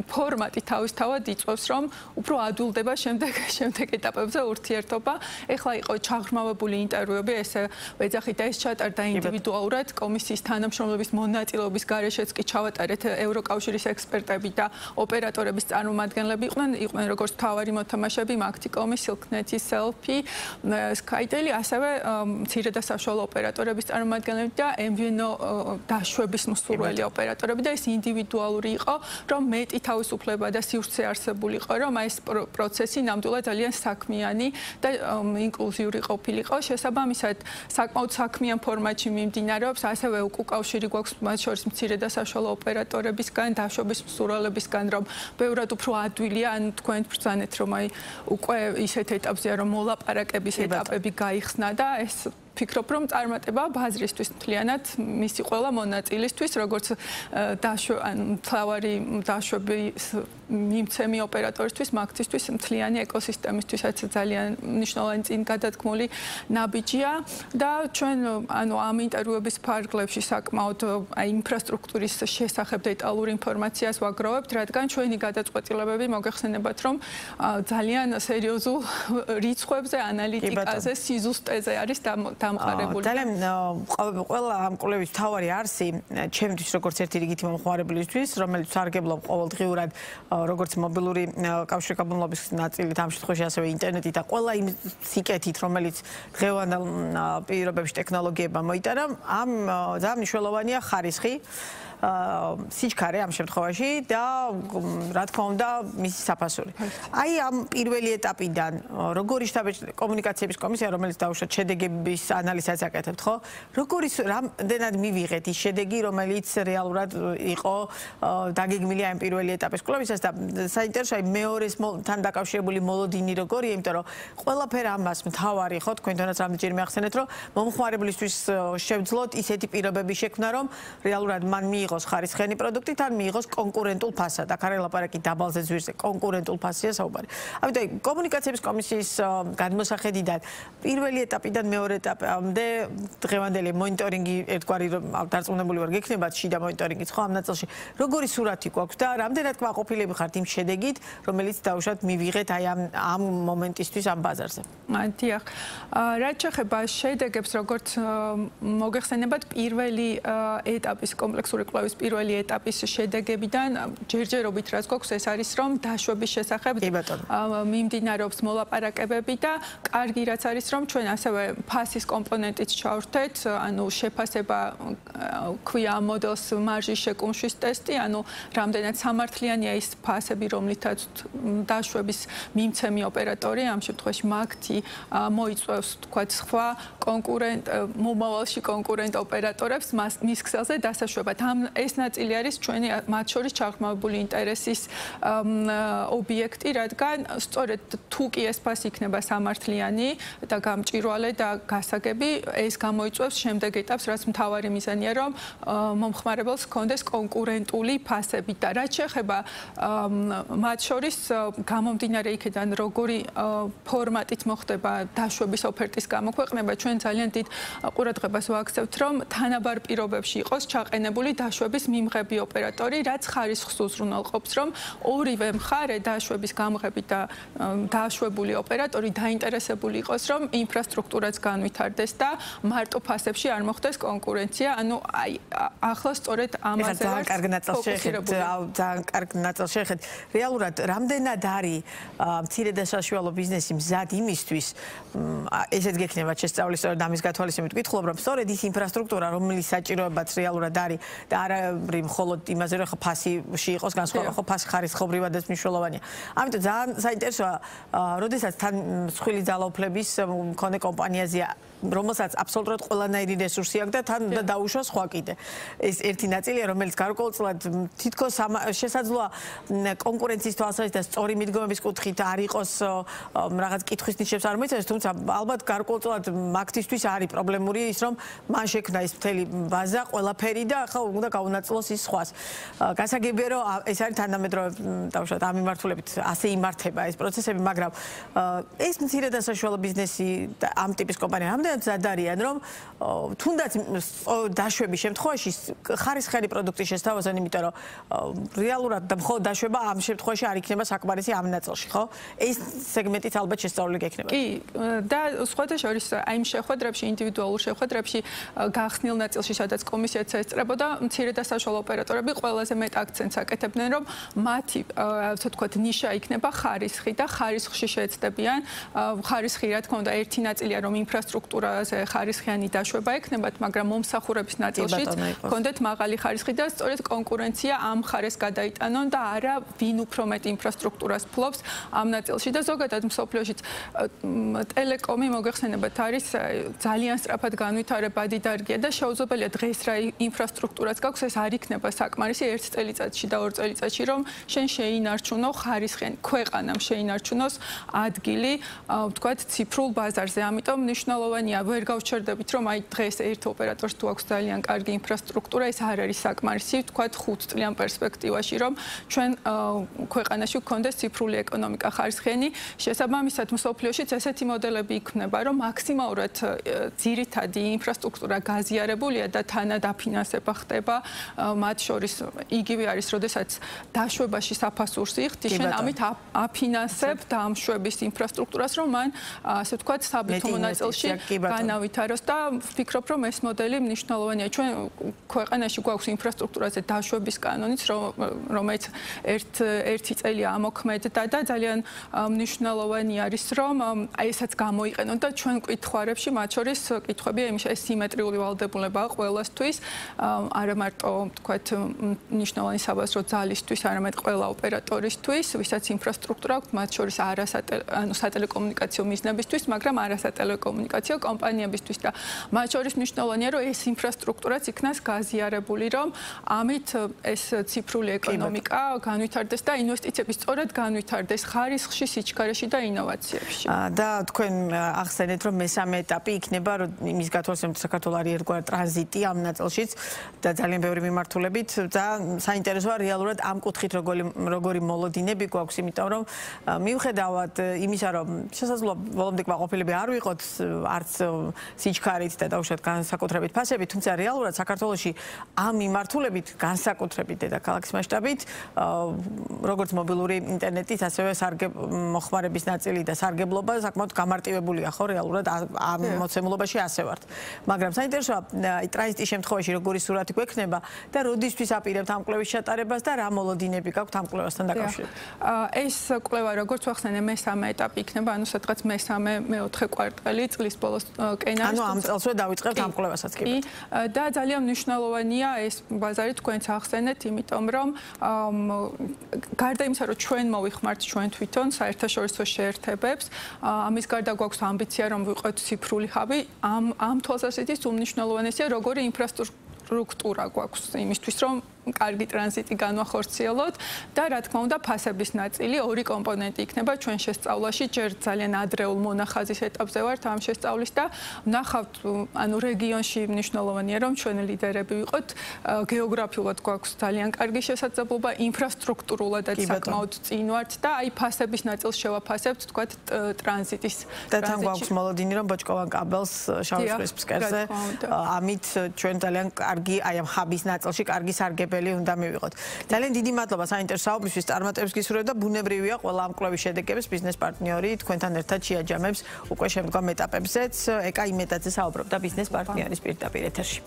ფორმატი თავისთავად იწვევს, რომ უფრო ადვილდება შემდეგ ეტაპებზე ურთიერთობა. ეხლა იყო ჩაღრმავებული ინტერვიუები, ესე ვეძახით და ეს ჩატარდა ინდივიდუალურად კომისიის თანამშრომლების მონაწილეობის გარეშეც კი ჩავატარეთ ევროკავშირის ექსპერტები და ოპერატორების წარმომადგენლები იყვნენ როგორც მთავარი მოთამაშეები მაგთიკომი, სილკნეტი, სელფი, სკაიტელი, ასევე მცირე და საშუალო ოპერატორების წარმომადგენლები და MVNO დაშვების მსურველი ოპერატორები და ეს ინდივიდუალური იყო, რომ მეტი თავისუფლება და სივრცე არსებულიყო, რომ ეს პროცესი ნამდვილად ძალიან საქმიანი და ინკლუზიური ყოფილიყო. შესაბამისად, საკმაოდ საქმიან ფორმატში მიმდინარეობს, ასევე უკავშირი გვაქვს მათ შორის მცირე და საშუალო ოპერატორებისგან, დაშვების მსურველებისგან, რომ ბევრად უფრო ადვილია, ან თქვენ ბრძანეთ, რომ აი უკვე ისეთ ეტაპზეა, რომ მოლაპარაკების ეტაპები გაიხსნა და ეს ვფიქრობ, რომ წარმატება ბაზრისთვის მთლიანად მისი ყველა მონაწილისთვის, როგორც მთავარი დაშვების მიმცემი ოპერატორისთვის, მაგთისთვის, მთლიანი ეკოსისტემისთვისაც ძალიან მნიშვნელოვანი წინ გადადგმული ნაბიჯია და ჩვენ ანუ ამ ინტერვიუების ფარგლებში საკმაოდ აი ინფრასტრუქტურის შესახებ დეტალურ ინფორმაციას ვაგროვებთ, რადგან ჩვენი გადაწყვეტილებები მოგეხსენებათ, რომ ძალიან სერიოზულ რიცხვებზე, ანალიტიკაზე, სიზუსტეზე არის დამყარებული. ძალიან ყველა ამ კვლევის მთავარი არსი ჩემთვის როგორც ერთი რიგითი მომხმარებლისთვის, რომელიც სარგებლობ ყოველდღიურად როგორც მობილური კავშირგაბმულობის ნაწილით, ამ შემთხვევაში ასევე ინტერნეტი და ყველა იმ სიკეთით, რომელიც დღევანდელ პირობებში ტექნოლოგიებმა მოიტანა, ამ ძალიან მნიშვნელოვანია ხარისხი. სიჩქარე ამ შემთხვევაში და რა თქმა უნდა მისი საფასური. აი ამ პირველი ეტაპიდან როგორი კომუნიკაციების კომისია რომელიც დაუშვათ შედეგების ანალიზას აკეთებთ, ხო? როგორი რამდენად მივიღეთ ის შედეგი, რომელიც რეალურად იყო დაგეგმილი ამ პირველი ეტაპის კვლევისას და საინტერესოა მეორესთან დაკავშირებული მოლოდინი როგორია, იმიტომ რომ ყველაფერ ამას მთავარი ხო თქვენთანაც რამდენჯერმე ახსენეთ, რომ მომხმარებლისთვის შევძლოთ ისეთი პირობები შექმნა, რომ რეალურად მან მიიღოს ხარისხიანი პროდუქტი, თან მიიღოს კონკურენტულ ფასად. აქ არის ლაპარაკი დაბალზე ძვირზე, კონკურენტულ ფასია საუბარი. ამიტომ კომუნიკაციების კომისიის გადმოსახედიდან პირველი ეტაპიდან მეორე ეტაპამდე დღევანდელი მონიტორინგი ერთგვარი დარწმუნებული ვარ გექნებათ შიდა მონიტორინგიც ხო ამ ნაწილში. როგორი სურათი გვაქვს და რამდენად კმაყოფილები ხართ იმ შედეგით, რომელიც დაუშვათ მივიღეთ აი ამ მომენტისთვის ამ ბაზარზე. დიახ. რაც შეეხება შედეგებს, როგორც მოგეხსენებათ პირველი ეტაპის კომპლექსური კვლევის პირველი ეტაპის შედეგებიდან ჯერჯერობით რაც გვაქვს ეს არის რომ დაშვების შესახებ მიმდინარეობს მოლაპარაკებები და კარგი რაც არის რომ ჩვენ ასევე ფასის კომპონენტიც ჩავერთეთ, ანუ შეფასება ქვია მოდელს მარჟის შეკუმშვის ტესტი, ანუ რამდენად სამართლიანია ის ფასები, რომლითაც დაშვების მიმცემი ოპერატორი, ამ შემთხვევაში მაგთი მოიწვევს თქვათ სხვა მომავალში კონკურენტ ოპერატორებს მის ქსელზე დასაშვებად. ეს ნაწილი არის ჩვენი მათ შორის ჩაღრმავებული ინტერესის ობიექტი, რადგან სწორედ თუ კი ეს ფასი იქნება სამართლიანი და გამჭვირვალე და გასაგები, ეს გამოიწვევს შემდეგ ეტაპს, რაც მთავარი მიზანია, რომ მომხმარებელს ჰქონდეს კონკურენტული ფასები და რაც შეეხება მათ შორის გამომდინარე იქიდან როგორი ფორმატით მოხდება დაშვების ოფერტის გამოქვეყნება, ჩვენ ძალიან დიდ ყურადღებას ვაქცევთ, რომ თანაბარ პირობებში იყოს ჩაყენებული დაშვების მიმღები ოპერატორი, რაც ხარისხს უზრუნველყოფს, რომ ორივე მხარე დაშვების გამღები და დაშვებული ოპერატორი დაინტერესებული იყოს, რომ ინფრასტრუქტურაც განვითარდეს და მარტო ფასებში არ მოხდეს კონკურენცია, ანუ აი ახლა სწორედ ამაზე ძალიან კარგი ნაწილს შეეხეთ, ძალიან კარგი ნაწილს შეეხეთ. რეალურად რამდენად არის მცირე და საშუალო ბიზნესი მზად იმისთვის, ესეც გექნება შესწავლის სწორედ ამის გათვალისწინებით ვკითხულობ, რომ სწორედ ის ინფრასტრუქტურა, რომლის საჭიროებაც რეალურად არის და არა მხოლოდ იმაზე, რომ ფასში იყოს განსხვავება, ხო ფასი ხარისხობრივადაც მნიშვნელოვანია. ამიტომ ძალიან საინტერესოა, როდესაც თან მსხვილი ძალაუფლების მქონე კომპანიაზეა, რომელსაც აბსოლუტურად ყველანაირი რესურსი აქვს და თან უნდა დაუშვა სხვა კიდე. ეს ერთი ნაწილია, რომელიც გარკვეულწილად თითქოს შესაძლოა კონკურენციის თვალსაზრისით და სწორი მიდგომების კუთხით არ იყოს რაღაც კითხვის ნიშნებს არ მოიცავს, თუმცა ალბათ გარკვეულწილად მაგთისთვის არის პრობლემური ის, რომ მან შექმნა ის მთელი ბაზა, ყველაფერი და ახლა უნდა გაუნაწილოს ის სხვას. გასაგებია, რომ ეს არის თანდამეტრავე დავუშვათ ამ მიმართულებით ასე იმართება ეს პროცესები, მაგრამ ეს მცირე და საშუალო ბიზნესი და ამ ტიპის კომპანია რამდენად მზად არიან, რომ თუნდაც დაშვების შემთხვევაში ხარისხიანი პროდუქტი შესთავაზონ, იმიტომ რომ რეალურად და მხოლოდ დაშვება ამ შემთხვევაში არ იქნება საკმარისი ამ ნაწილში, ხო? ეს სეგმენტით ალბათ შესწავლილი გექნება. კი, და სხვათა შორის აი იმ შეხვედრებში, ინდივიდუალურ შეხვედრებში გახსნილ ნაწილში, სადაც კომისიაც ესწრებოდა, მცირე და საშუალო ოპერატორები ყველაზე მეტ აქცენტს აკეთებდნენ, რომ მათი, ასე ვთქვათ, ნიშა იქნება ხარისხი და ხარისხში შეეცდებიან. ხარისხი, რა თქმა უნდა, ერთი ნაწილია, რომ ინფრასტრუქტურაზე ხარისხიანი დაშვება ექნებათ, მაგრამ მომსახურების ნაწილშიც ჰქონდეთ მაღალი ხარისხი და სწორედ კონკურენცია ამ ხარეს გადაიტანონ და არა ვინ უფრო მეტ ინფრასტრუქტურას ფლობს ამ ნაწილში და ზოგადად მსოფლიოშიც ტელეკომი მოგეხსენებათ არის ძალიან სწრაფად განვითარებადი დარგია და შეუძლებელია დღეს რა ინფრასტრუქტურაც გაქვს, ეს არ იქნება საკმარისი ერთ წელიწადში და ორ წელიწადში, რომ შენ შეინარჩუნო ხარისხიანი ქვეყანამ შეინარჩუნოს ადგილი, ვთქვათ, ციფრულ ბაზარზე. ამიტომ მნიშვნელოვანია, ვერ გავჩერდებით, რომ აი დღეს ერთ ოპერატორს თუ აქვს ძალიან კარგი ინფრასტრუქტურა, ეს არ არის საკმარისი, ვთქვათ, 5 წლიან პერსპექტივაში, რომ ჩვენ ქვეყანაში გქონდეს ციფრული ეკონომიკა ხარისხიანი. შესაბამისად, მსოფლიოშიც ესეთი მოდელები იქნება, რომ მაქსიმალურად ძირითადი ინფრასტრუქტურა გაზიარებულია და თანადაფინანსება ხდება მათ შორის იგივე არის, როდესაც დაშვებაში საფასურს იხდი, შენ ამით აფინანსებ დამშვების ინფრასტრუქტურას, რომ მან ასე ვთქვათ საბუთო მონაწილში განავითაროს და ვფიქრობ, რომ ეს მოდელი მნიშვნელოვანია. ჩვენ ქვეყანაში გვაქვს ინფრასტრუქტურაზე დაშვების კანონიც, რომელიც ერთი წელია ამოქმედდა და ძალიან მნიშვნელოვანი არის, რომ აი ესაც გამოიყენონ და ჩვენ კითხვარებში, მათ შორის კითხვებია იმის, ეს სიმეტრიული ვალდებულებაა ყველასთვის, არა მარტო ვთქვათ მნიშვნელოვანი საბაზრო ძალისთვის, არამედ ყველა ოპერატორისთვის, ვისაც ინფრასტრუქტურა აქვს, მათ შორის სატელეკომუნიკაციო მიზნებისთვის, მაგრამ არასატელეკომუნიკაციო კომპანიებისთვის და მათ შორის მნიშვნელოვანია, რომ ეს ინფრასტრუქტურაც იქნას გაზიარებული, რომ ამით ეს ციფრული ეკონომიკა განვითარდეს და ინვესტიციები სწორად განვითარდეს ხარისხში, სიჩქარეში და ინოვაციებში. და თქვენ ახსენეთ, რომ მესამე ეტაპი იქნება, რომ იმის გათვალისწინებით საქართველოს არის ერთგვარი ტრანზიტი ამ ნაწილშიც და ძალიან ბევრი მიმართულებით და საინტერესოა რეალურად ამ კუთხით როგორი მოლოდინები გვაქვს, იმიტომ რომ მიუხედავად იმისა, რომ შესაძლოა ბოლომდე კმაყოფილები არ ვიყოთ არც სიჩქარით და დაუშვათ განსაკუთრებით ფასებით, თუმცა რეალურად საქართველოში ამ მიმართულებით განსაკუთრებით დედაქალაქის მასშტაბით როგორც მობილური ინტერნეტით, ასევე მოხმარების ნაწილი და სარგებლობა საკმაოდ გამარტივებულია ხო რეალურად ამ მოცემულობაში ასე ვართ. მაგრამ საინტერესოა ტრანზიტის შემთხვევაში როგორი სურათი გვექნება და როდისთვის აპირებთ ამ კვლევის ჩატარებას და რა მოლოდინები გაქვთ ამ კვლევასთან დაკავშირებით. ეს კვლევა როგორც ვახსენე მესამე ეტაპი იქნება, ანუ სადღაც მე-4 კვარტალი წლის ბოლოს კენა. ანუ ამ წელსვე დავიწყებთ ამ კვლევასაც კი. და ძალიან მნიშვნელოვანია ეს ბაზარი თქვენც ახსენეთ, იმიტომ რომ გარდა იმისა, რომ ჩვენ მოვიხმართ ჩვენ თვითონ საერთაშორისო შეერთებებს, ამის გარდა გვაქვს ამბიცია, რომ ვიყოთ ციფრული ჰაბი, ამ თვალსაზრისით უმნიშვნელოვანესია, როგორი ინფრასტრუქტურა გვაქვს იმისთვის, რომ კარგი ტრანზიტი განვახორციელოთ და რა თქმა უნდა ფასების ნაწილი ორი კომპონენტი იქნება ჩვენ შესწავლაში, ჯერ ძალიან ადრეულ მონახაზის ეტაპზე ვართ ამ შესწავლის და ვნახავთ, ანუ რეგიონში მნიშვნელოვანია, რომ ჩვენ ლიდერები ვიყოთ, გეოგრაფიულად გვაქვს ძალიან კარგი შესაძლებლობა, ინფრასტრუქტურულადაც საკმაოდ წინ ვართ და აი ფასების ნაწილს შევაფასებთ, თქვათ ტრანზიტის. და თან გვაქვს მოლოდინი, რომ ბოჭკოვან კაბელს შავი ზღვის ფსკერზე, ამით ჩვენ ძალიან კარგი აი ამ ჰაბის ნაწილში კარგი სარგებლობა უნდა მივიღოთ. ძალიან დიდი მადლობა საინტერესო საუბრისთვის, წარმატებებს გისურვებთ და ბუნებრივია ყველა ამ კვლევის შედეგების ბიზნეს პარტნიორი თქვენთან ერთად შეაჯამებს უკვე შემდგომ ეტაპებზეც. ეკა იმედაძე საუბრობდა ბიზნეს პარტნიორის პირდაპირ ეთერში.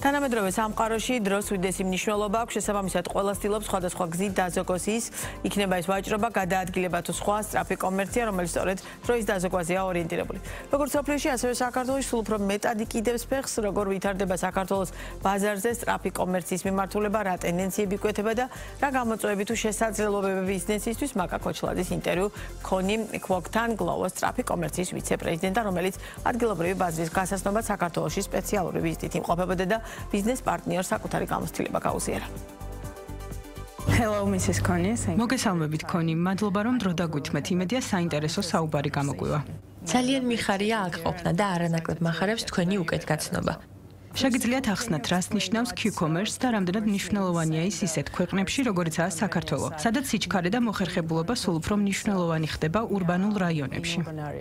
თანამედროვე სამყაროში დროს უდიდესი მნიშვნელობა აქვს, შესაბამისად ყველა ცდილობს სხვადასხვა გზით დაზოგოს ის, იქნება ეს ვაჭრობა, გადაადგილება თუ სხვა სწრაფი კომერცია, რომელიც სწორედ დროის დაზოგვაზეა ორიენტირებული. როგორც სოფლიოში, ასევე საქართველოში სულ უფრო მეტად იკიდებს ფეხს, როგორ ვითარდება საქართველოს ბაზარზე სწრაფი კომერციის მიმართულება, რა ტენდენციები გვეთება და რა გამოწვევები თუ შესაძლებლობები ბიზნესისთვის. მაკა ქოჩლაძის ინტერვიუ ქონი ქვოგთან, გლოვოს სწრაფი კომერციის ვიცე-პრეზიდენტთან, რომელიც ადგილობრივი ბაზრის გასაცნობად საქართველოში სპეციალური ვიზიტით იმყოფებოდა და ბიზნეს პარტნიორს საკუთარი გამოცდილება გაუზიარა. Hello Mrs. Connie. მოგესალმებით Connie. მადლობა რომ დრო დაგვითმეთ. იმედია საინტერესო საუბარი გამოგვივა. ძალიან მიხარია აქ ყოფნა და არანაკლებ მახარებს თქვენი უკეთგაცნობა. შეგიძლიათ ახსნათ, რას ნიშნავს Q-commerce და რამდენად მნიშვნელოვანია ის ისეთ ქვეყნებში, როგორიცაა საქართველო, სადაც სიჩქარე და მოხერხებულობა სულ უფრო მნიშვნელოვანი ხდება ურბანულ რაიონებში.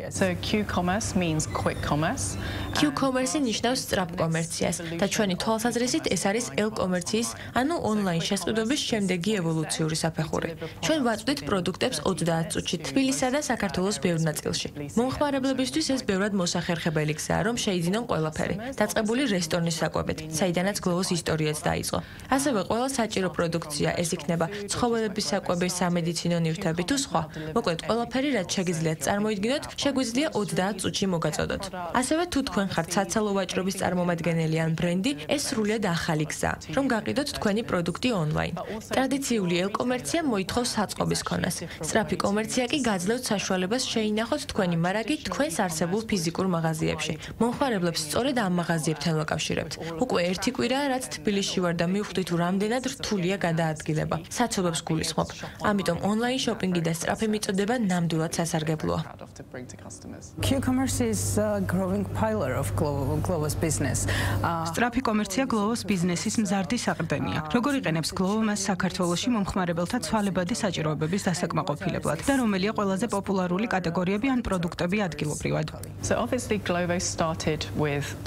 So Q-commerce means quick commerce. Q-commerce ნიშნავს სწრაფ კომერციას და ჩვენი თვალსაზრისით ეს არის e-კომერციის, ანუ ონლაინ შესყიდვების შემდეგი ევოლუციური საფეხური. ჩვენ ვაწვდით პროდუქტებს 30 წუთში თბილისსა და საქართველოს ბევრ ნაწილში. მომხმარებლებისთვის ეს ბევრად მოსახერხებელი გზაა, რომ შეიძინონ ყველაფერი. დაწყებული რესტორნის საკვებით, საიდანაც გლოვოს ისტორიაც დაიწყო. ასევე ყველა საჭირო პროდუქცია, ეს იქნება ცხოველების საკვები, სამედიცინო ნივთები თუ სხვა. მოკლედ, ყველაფერი, რაც შეგიძლიათ წარმოიდგინოთ, შეგვიძლია 30 წუთში მოგაწოდოთ. ასევე თუ თქვენ ხართ საცალო ვაჭრობის წარმომადგენელი ან ბრენდი, ეს სრულიად ახალი გზაა, რომ გაყიდოთ თქვენი პროდუქტი ონლაინ. ტრადიციული e-კომერცია მოითხოვს საწყობის ქონას. სწრაფი კომერცია კი გაძლევთ საშუალებას შეინახოთ თქვენი მარაგი თქვენს არსებულ ფიზიკურ მაღაზიებში. მომხმარებლებს სწორედ ამ მაღაზიებთან ვაკავშირებთ. უკვე ერთი კვირაა, რაც თბილისში ვარ და მივხვდი თუ რამდენად რთულია გადაადგილება. საცობებს გულისხმობ. ამიტომ ონლაინ შოპინგი და სწრაფი მიწოდება ნამდვილად სასარგებლოა. Q-commerce is a growing pillar of Glovo's business. სწრაფი კომერცია გლოვოს ბიზნესის მზარდი საყრდენია. როგორ იყენებს გლოვო მას საქართველოში მომხმარებელთა ცვალებადი საჭიროებების დასაკმაყოფილებლად და რომელია ყველაზე პოპულარული კატეგორიები ან პროდუქტები ადგილობრივად?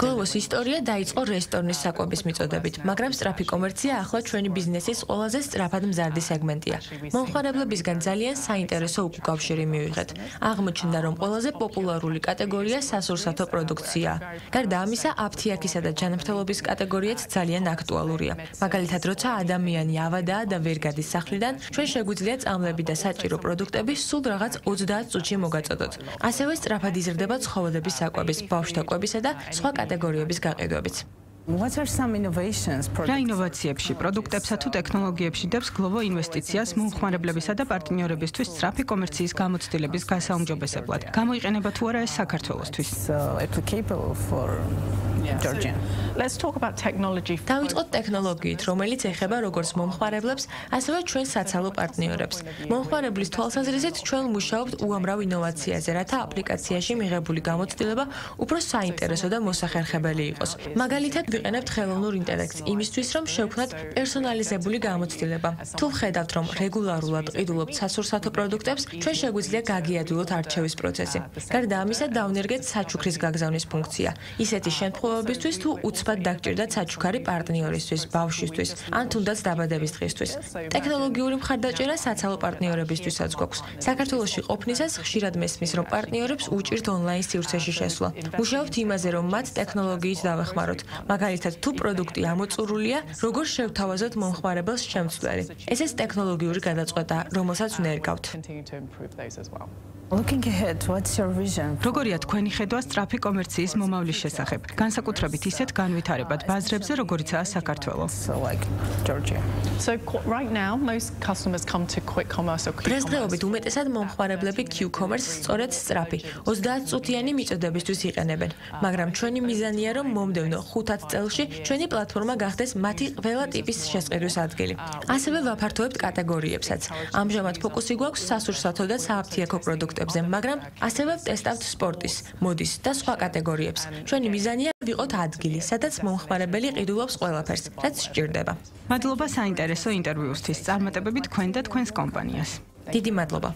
Glovo's ისტორია დაიწყო დაიწყო რესტორნის საკვების მიწოდებით, მაგრამ სწრაფი კომერცია ახლა ჩვენი ბიზნესის ყველაზე სწრაფად მზარდი სეგმენტია. მომხმარებლებისგან ძალიან საინტერესო უკავშირი მივიღეთ. აღმოჩნდა, რომ ყველაზე პოპულარული კატეგორია სასურსათო პროდუქციაა. გარდა ამისა, აფთიაქისა და ჯანმრთელობის კატეგორიაც ძალიან აქტუალურია. მაგალითად, როცა ადამიანი ავადაა და ვერ გადის სახლიდან, ჩვენ შეგვიძლია წამლები და საჭირო პროდუქტები სულ რაღაც 30 წუთში მოგაწოდოთ. ასევე სწრაფად იზრდება ცხოველების საკვების, ბავშვთა კვებისა და სხვა კატეგორიების გაყიდვებიც. რა ინოვაციებში, პროდუქტებსა თუ ტექნოლოგიებში დებს Glovo ინვესტიციას მომხმარებლებისა და პარტნიორებისთვის სწრაფი კომერციის გამოცდილების გასაუმჯობესებლად? გამოიყენება თუ არა ეს საქართველოსთვის? დავიწყოთ ტექნოლოგიით, რომელიც ეხება როგორც მომხმარებლებს, ასევე ჩვენ საცალო პარტნიორებს. მომხმარებლის თვალსაზრისით ჩვენ მუშაობთ უამრავ ინოვაციაზე, რათა აპლიკაციაში მიღებული გამოცდილება უფრო საინტერესო და მოსახერხებელი იყოს. მაგალითად, ვიყენებთ ხელოვნურ ინტელექტს იმისთვის, რომ შევქმნათ პერსონალიზებული გამოცდილება. თუ ვხედავთ, რომ რეგულარულად ყიდულობთ სასურსათო პროდუქტებს, ჩვენ შეგვიძლია გაგიადვილოთ არჩევის პროცესი. გარდა ამისა, დავნერგეთ საჩუქრის გაგზავნის ფუნქცია. ისეთი შემთხვევებისთვის, თუ უცბად დაგჭირდათ საჩუქარი პარტნიორისთვის, ბავშვისთვის, ან თუნდაც დაბადების დღისთვის. ტექნოლოგიური მხარდაჭერა საცალო პარტნიორებისთვისაც გვაქვს. საქართველოში ყოფნისას ხშირად მესმის, რომ პარტნიორებს უჭირთ ონლაინ სივრცეში შესვლა. მუშაობთ იმაზე, რომ მათ ტექნოლოგიით დავეხმაროთ. მაგალითად, თუ პროდუქტი ამოწურულია, როგორ შევთავაზოთ მომხმარებელს შემცვლელი. ესეც ტექნოლოგიური გადაწყვეტაა, რომელსაც ვნერგავთ. როგორია თქვენი ხედვა სწრაფი კომერციის მომავლის შესახებ? განსაკუთრებით ისეთ განვითარებად ბაზრებზე, როგორიცაა საქართველო. დღესდღეობით უმეტესად მომხმარებლები Q-commerce სწორედ სწრაფი 30 წუთიანი მიწოდებისთვის იყენებენ, მაგრამ ჩვენი მიზანია, რომ მომდევნო 5 წელში ჩვენი პლატფორმა გახდეს მათი ყველა ტიპის შესყიდვის ადგილი. ასევე ვაფართოვებთ კატეგორიებსაც. ამჟამად ფოკუსი გვაქვს სასურსათო და სააფთიაქო პროდუქტებზე, მაგრამ ასევე ვტესტავთ სპორტის, მოდის და სხვა კატეგორიებს. ჩვენი მიზანია ვიყოთ ადგილი, სადაც მომხმარებელი ყიდულობს ყველაფერს, რაც სჭირდება. მადლობა საინტერესო ინტერვიუსთვის. წარმატებები თქვენ და თქვენს კომპანიას. დიდი მადლობა.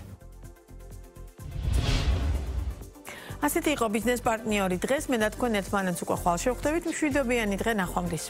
ასეთი იყო ბიზნეს პარტნიორი დღეს. მე და თქვენ ერთმანეთს უკვე ხვალ შევხვდებით. მშვიდობიანი დღე, ნახვამდის.